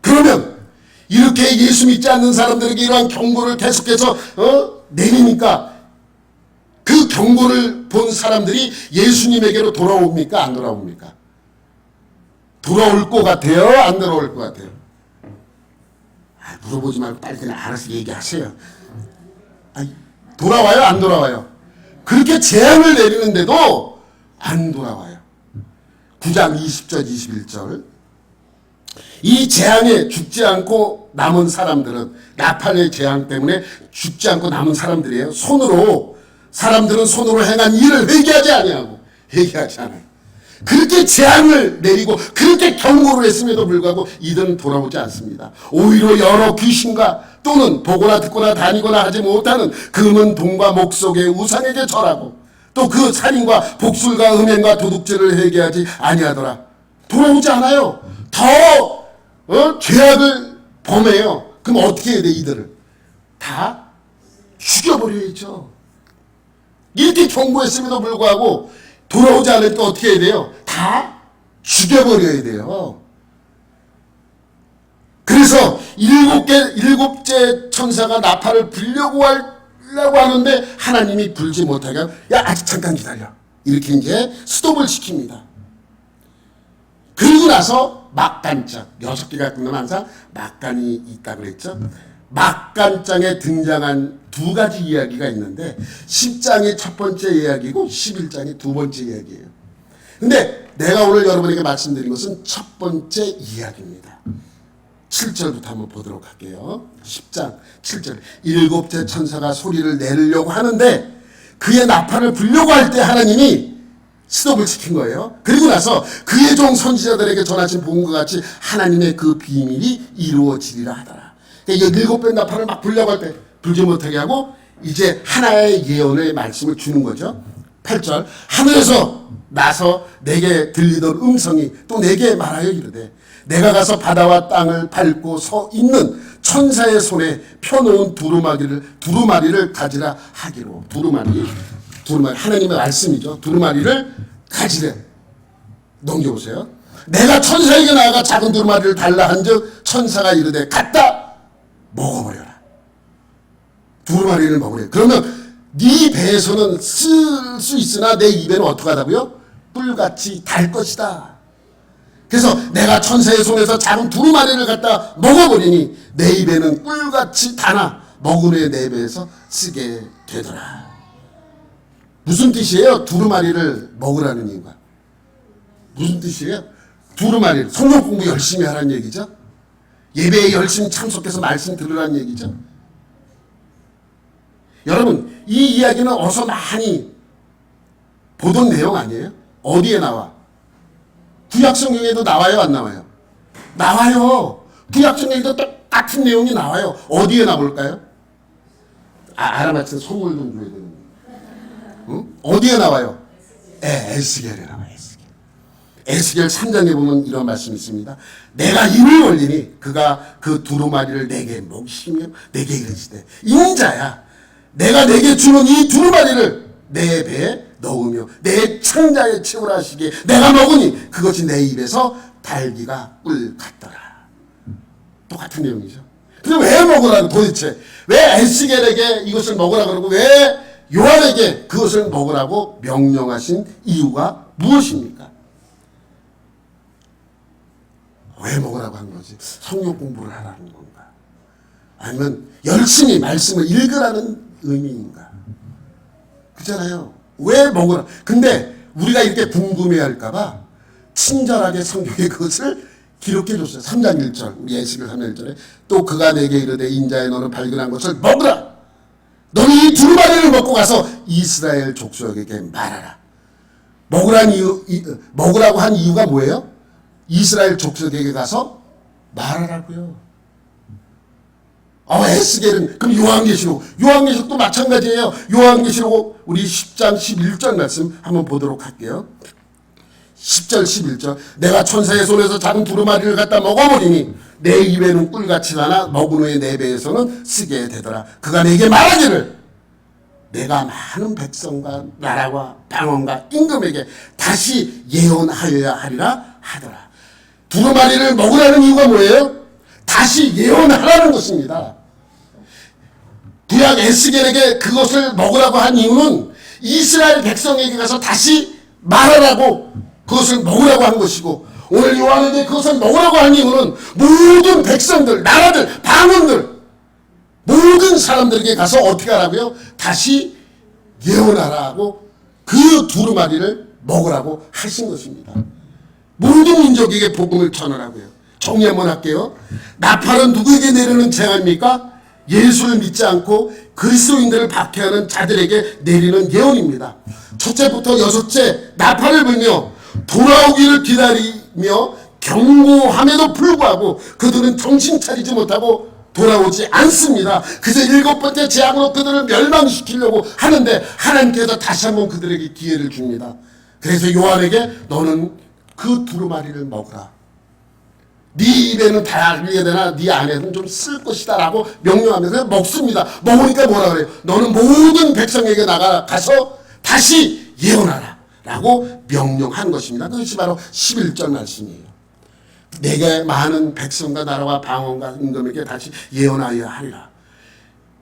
그러면 이렇게 예수 믿지 않는 사람들에게 이러한 경고를 계속해서 내리니까 그 경고를 본 사람들이 예수님에게로 돌아옵니까? 안 돌아옵니까? 돌아올 것 같아요? 안 돌아올 것 같아요? 물어보지 말고 빨리 그냥 알아서 얘기하세요. 돌아와요? 안 돌아와요? 그렇게 재앙을 내리는데도 안 돌아와요. 9장 20절 21절. 이 재앙에 죽지 않고 남은 사람들은 나팔의 재앙 때문에 죽지 않고 남은 사람들이에요. 사람들은 손으로 행한 일을 회개하지 않아요. 그렇게 재앙을 내리고 그렇게 경고를 했음에도 불구하고 이들은 돌아오지 않습니다. 오히려 여러 귀신과 또는 보거나 듣거나 다니거나 하지 못하는 금은 동과 목 속의 우상에게 절하고 또 그 살인과 복술과 음행과 도둑질을 회개하지 아니하더라. 돌아오지 않아요. 더 죄악을 범해요. 그럼 어떻게 해야 돼? 이들을 다 죽여버려야죠. 이렇게 경고했음에도 불구하고 돌아오지 않을 때 어떻게 해야 돼요? 다 죽여버려야 돼요. 그래서 7째 천사가 나팔을 불려고 하는데 하나님이 불지 못하게 야 아직 잠깐 기다려. 이렇게 이제 스톱을 시킵니다. 그리고 나서 막간장 6개가 끝나면 항상 막간이 있다 그랬죠. 막간장에 등장한 2가지 이야기가 있는데 10장이 첫 번째 이야기고 11장이 2번째 이야기예요. 근데 내가 오늘 여러분에게 말씀드린 것은 첫 번째 이야기입니다. 7절부터 한번 보도록 할게요. 10장 7절. 7째 천사가 소리를 내려고 하는데 그의 나팔을 불려고 할 때 하나님이 스톱을 시킨 거예요. 그리고 나서 그의 종 선지자들에게 전하신 복음과 같이 하나님의 그 비밀이 이루어지리라 하더라. 그러니까 7번 나팔을 막 불려고 할 때 불지 못하게 하고 이제 하나의 예언의 말씀을 주는 거죠. 8절. 하늘에서 나서 내게 들리던 음성이 또 내게 말하여 이르되 내가 가서 바다와 땅을 밟고 서 있는 천사의 손에 펴놓은 두루마리를 가지라 하기로. 두루마리 하나님의 말씀이죠. 두루마리를 가지래. 넘겨보세요. 내가 천사에게 나아가 작은 두루마리를 달라 한즉 천사가 이르되 갖다 먹어버려라. 두루마리를 먹으래. 그러면 네 배에서는 쓸 수 있으나 내 입에는 어떻게 하다고요? 뿔같이 달 것이다. 그래서 내가 천사의 손에서 작은 두루마리를 갖다 먹어버리니 내 입에는 꿀같이 다나 먹은 후에 내 배에서 쓰게 되더라. 무슨 뜻이에요? 두루마리를 먹으라는 이유가. 무슨 뜻이에요? 두루마리를 성경 공부 열심히 하라는 얘기죠. 예배에 열심히 참석해서 말씀 들으라는 얘기죠. 여러분 이 이야기는 어서 많이 보던 내용 아니에요? 어디에 나와? 구약성경에도 나와요, 안 나와요? 나와요. 구약성경에도 똑같은 내용이 나와요. 어디에 나올까요? 알아맞혀 선물 좀 줘야 되는데. 응? 어디에 나와요? 에스겔에 나와요. 에스겔 3장에 보면 이런 말씀이 있습니다. 내가 입을 벌리니 그가 그 두루마리를 내게 먹이시며 내게 이르시되 인자야 내가 내게 주는 이 두루마리를 내 배에 넣으며 내 창자에 채우라 하시기에 내가 먹으니 그것이 내 입에서 달기가 꿀 같더라. 똑같은 내용이죠. 근데 왜 먹으라고 도대체 왜 에스겔에게 이것을 먹으라 그러고 왜 요한에게 그것을 먹으라고 명령하신 이유가 무엇입니까? 왜 먹으라고 한 거지? 성경 공부를 하라는 건가? 아니면 열심히 말씀을 읽으라는 의미인가? 그렇잖아요. 왜 먹으라? 근데 우리가 이렇게 궁금해할까봐 친절하게 성경에 그것을 기록해 줬어요. 3장 1절 우리 에스겔 3장 1절에 또 그가 내게 이르되 인자의 너는 발견한 것을 먹으라. 너는 이 두루마리를 먹고 가서 이스라엘 족속에게 말하라. 먹으라고 한 이유가 뭐예요? 이스라엘 족속에게 가서 말하라고요. 에스겔은 그럼 요한계시록도 마찬가지예요. 요한계시록 우리 10장 11절 말씀 한번 보도록 할게요. 10절 11절 내가 천사의 손에서 작은 두루마리를 갖다 먹어버리니 내 입에는 꿀같이 나나 먹은 후에 내 배에서는 쓰게 되더라. 그가 내게 말하기를 내가 많은 백성과 나라와 방언과 임금에게 다시 예언하여야 하리라 하더라. 두루마리를 먹으라는 이유가 뭐예요? 다시 예언하라는 것입니다. 구약 에스겔에게 그것을 먹으라고 한 이유는 이스라엘 백성에게 가서 다시 말하라고 그것을 먹으라고 한 것이고 오늘 요한에게 그것을 먹으라고 한 이유는 모든 백성들, 나라들, 방언들 모든 사람들에게 가서 어떻게 하라고요? 다시 예언하라고 그 두루마리를 먹으라고 하신 것입니다. 모든 민족에게 복음을 전하라고요. 정리 한번 할게요. 나팔은 누구에게 내리는 재앙입니까? 예수를 믿지 않고 그리스도인들을 박해하는 자들에게 내리는 예언입니다. 첫째부터 여섯째 나팔을 불며 돌아오기를 기다리며 경고함에도 불구하고 그들은 정신 차리지 못하고 돌아오지 않습니다. 그래서 일곱 번째 재앙으로 그들을 멸망시키려고 하는데 하나님께서 다시 한번 그들에게 기회를 줍니다. 그래서 요한에게 너는 그 두루마리를 먹으라. 네 입에는 달게 되나 네 안에는 좀 쓸 것이다 라고 명령하면서 먹습니다. 먹으니까 뭐라 그래요? 너는 모든 백성에게 나가서 다시 예언하라 라고 명령한 것입니다. 그것이 바로 11절 말씀이에요. 내게 많은 백성과 나라와 방언과 임금에게 다시 예언하여야 하리라.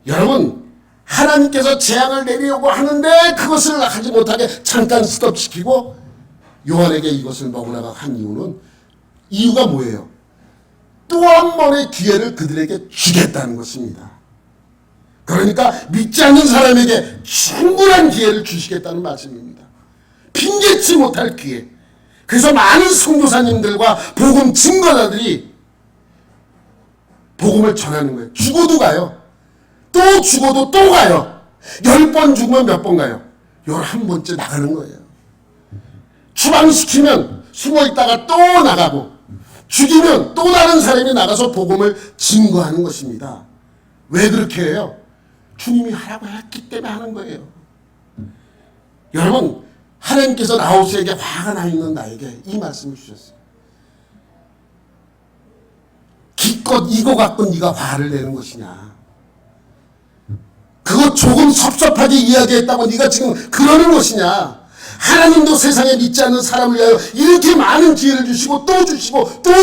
여러분 하나님께서 재앙을 내리려고 하는데 그것을 하지 못하게 잠깐 스톱시키고 요한에게 이것을 먹으라고 한 이유가 뭐예요? 또 한 번의 기회를 그들에게 주겠다는 것입니다. 그러니까 믿지 않는 사람에게 충분한 기회를 주시겠다는 말씀입니다. 핑계치 못할 기회. 그래서 많은 선교사님들과 복음 증거자들이 복음을 전하는 거예요. 죽어도 가요. 또 죽어도 또 가요. 10번 죽으면 몇 번 가요? 11번째 나가는 거예요. 추방시키면 숨어있다가 또 나가고 죽이면 또 다른 사람이 나가서 복음을 증거하는 것입니다. 왜 그렇게 해요? 주님이 하라고 했기 때문에 하는 거예요. 여러분 하나님께서 라오스에게 화가 나 있는 나에게 이 말씀을 주셨어요. 기껏 이거 갖고 네가 화를 내는 것이냐. 그거 조금 섭섭하게 이야기했다고 네가 지금 그러는 것이냐. 하나님도 세상에 믿지 않는 사람을 위하여 이렇게 많은 기회를 주시고 또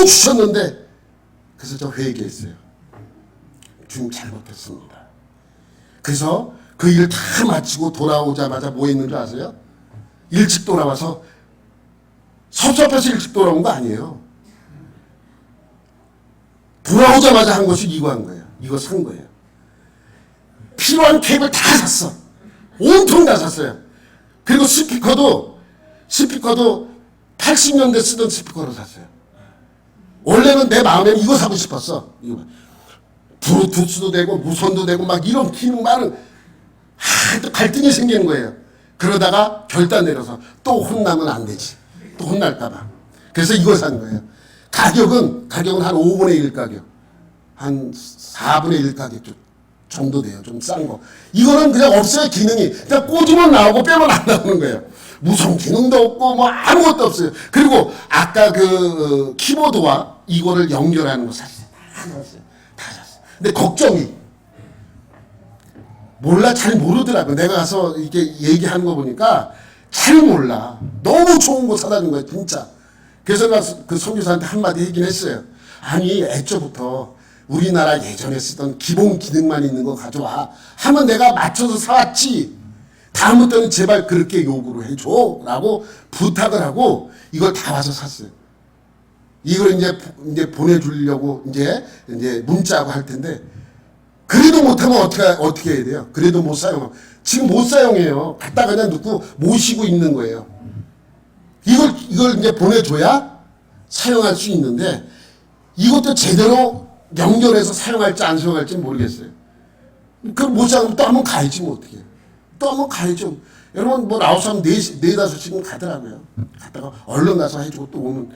주셨는데 그래서 저 회개했어요. 주님 잘못했습니다. 그래서 그 일 다 마치고 돌아오자마자 뭐 했는 줄 아세요? 일찍 돌아와서 섭섭해서 일찍 돌아온 거 아니에요. 돌아오자마자 한 것이 이거 한 거예요. 이거 산 거예요. 필요한 케이블 다 샀어. 온통 다 샀어요. 그리고 스피커도 80년대 쓰던 스피커로 샀어요. 원래는 내 마음에는 이거 사고 싶었어. 이거. 블루투스도 되고 무선도 되고 막 이런 기능 많은 또 갈등이 생기는 거예요. 그러다가 결단 내려서 또 혼나면 안 되지. 또 혼날까봐. 그래서 이걸 산 거예요. 가격은 한 5분의 1 가격. 한 4분의 1 가격 정도 돼요. 좀 싼 거. 이거는 그냥 없어요, 기능이. 그냥 꽂으면 나오고 빼면 안 나오는 거예요. 무슨 기능도 없고 뭐 아무것도 없어요. 그리고 아까 그 키보드와 이거를 연결하는 거 샀어요. 다 샀어요. 다 샀어요. 근데 걱정이 몰라, 잘 모르더라고. 내가 가서 이렇게 얘기하는 거 보니까 잘 몰라. 너무 좋은 거 사다 준 거야, 진짜. 그래서 나 그 선교사한테 한마디 하긴 했어요. 아니, 애초부터 우리나라 예전에 쓰던 기본 기능만 있는 거 가져와 하면 내가 맞춰서 사왔지. 다음부터는 제발 그렇게 요구를 해줘 라고 부탁을 하고 이걸 다 와서 샀어요. 이걸 이제 보내주려고 이제 문자하고 할 텐데, 그래도 못하면 어떻게 해야 돼요? 그래도 못 사용하고. 지금 못 사용해요. 갖다 그냥 넣고 모시고 있는 거예요. 이걸 이제 보내줘야 사용할 수 있는데, 이것도 제대로 연결해서 사용할지 안 사용할지 모르겠어요. 그럼 못 사용하면 또 한번 가야지, 뭐 어떻게. 또 한번 가야죠. 여러분, 뭐 라오스 하면 4-5씩은 가더라고요. 갔다가 얼른 가서 해주고 또 오면.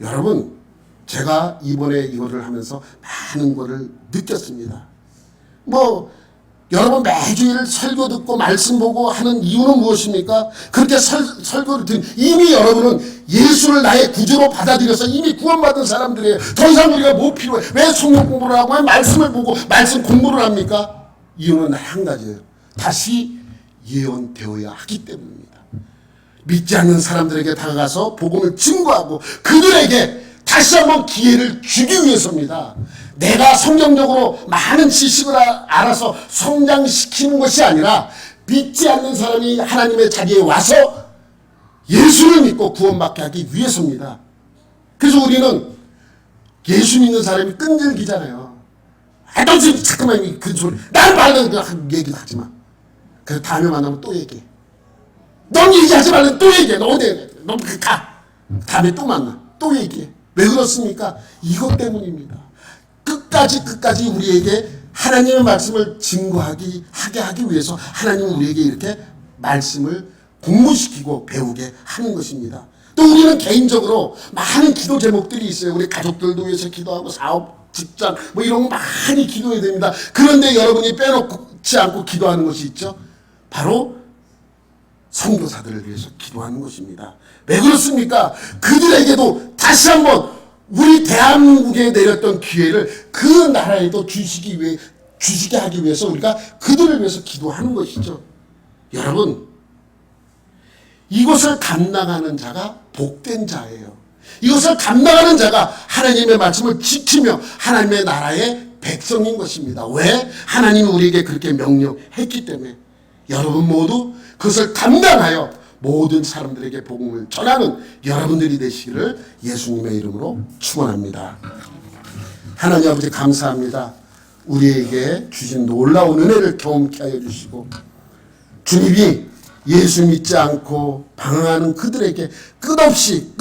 여러분, 제가 이번에 이거를 하면서 많은 거를 느꼈습니다. 뭐 여러분 매주일 설교 듣고 말씀 보고 하는 이유는 무엇입니까? 그렇게 설교를 듣는, 이미 여러분은 예수를 나의 구주로 받아들여서 이미 구원받은 사람들이에요. 더 이상 우리가 뭐 필요해? 왜 성경 공부를 하고 왜 말씀을 보고 말씀 공부를 합니까? 이유는 한 가지예요. 다시 예언되어야 하기 때문입니다. 믿지 않는 사람들에게 다가가서 복음을 증거하고 그들에게 다시 한번 기회를 주기 위해서입니다. 내가 성경적으로 많은 지식을 알아서 성장시키는 것이 아니라 믿지 않는 사람이 하나님의 자리에 와서 예수를 믿고 구원받게 하기 위해서입니다. 그래서 우리는 예수 믿는 사람이 끈질기잖아요. 너 지금 잠깐만 그 소리, 난 말로 얘기 하지 마. 그래서 다음에 만나면 또 얘기해. 넌 얘기하지 말고 또 얘기해. 너 어디 가. 다음에 또 만나. 또 얘기해. 왜 그렇습니까? 이것 때문입니다. 끝까지 우리에게 하나님의 말씀을 증거하게 하기 위해서 하나님은 우리에게 이렇게 말씀을 공부시키고 배우게 하는 것입니다. 또 우리는 개인적으로 많은 기도 제목들이 있어요. 우리 가족들도 위해서 기도하고 사업, 직장 뭐 이런 거 많이 기도해야 됩니다. 그런데 여러분이 빼놓지 않고 기도하는 것이 있죠. 바로 선교사들을 위해서 기도하는 것입니다. 왜 그렇습니까? 그들에게도 다시 한번 우리 대한민국에 내렸던 기회를 그 나라에도 주시게 하기 위해서 우리가 그들을 위해서 기도하는 것이죠. 여러분, 이것을 감당하는 자가 복된 자예요. 이것을 감당하는 자가 하나님의 말씀을 지키며 하나님의 나라의 백성인 것입니다. 왜? 하나님이 우리에게 그렇게 명령했기 때문에. 여러분 모두 그것을 감당하여 모든 사람들에게 복음을 전하는 여러분들이 되시기를 예수님의 이름으로 축원합니다. 하나님 아버지 감사합니다. 우리에게 주신 놀라운 은혜를 경험케 하여 주시고, 주님이 예수 믿지 않고 방황하는 그들에게 끝없이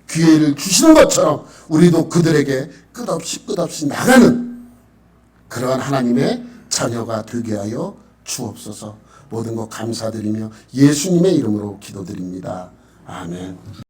기회를 주시는 것처럼 우리도 그들에게 끝없이 나가는 그러한 하나님의 자녀가 되게 하여 주옵소서. 모든 것 감사드리며 예수님의 이름으로 기도드립니다. 아멘.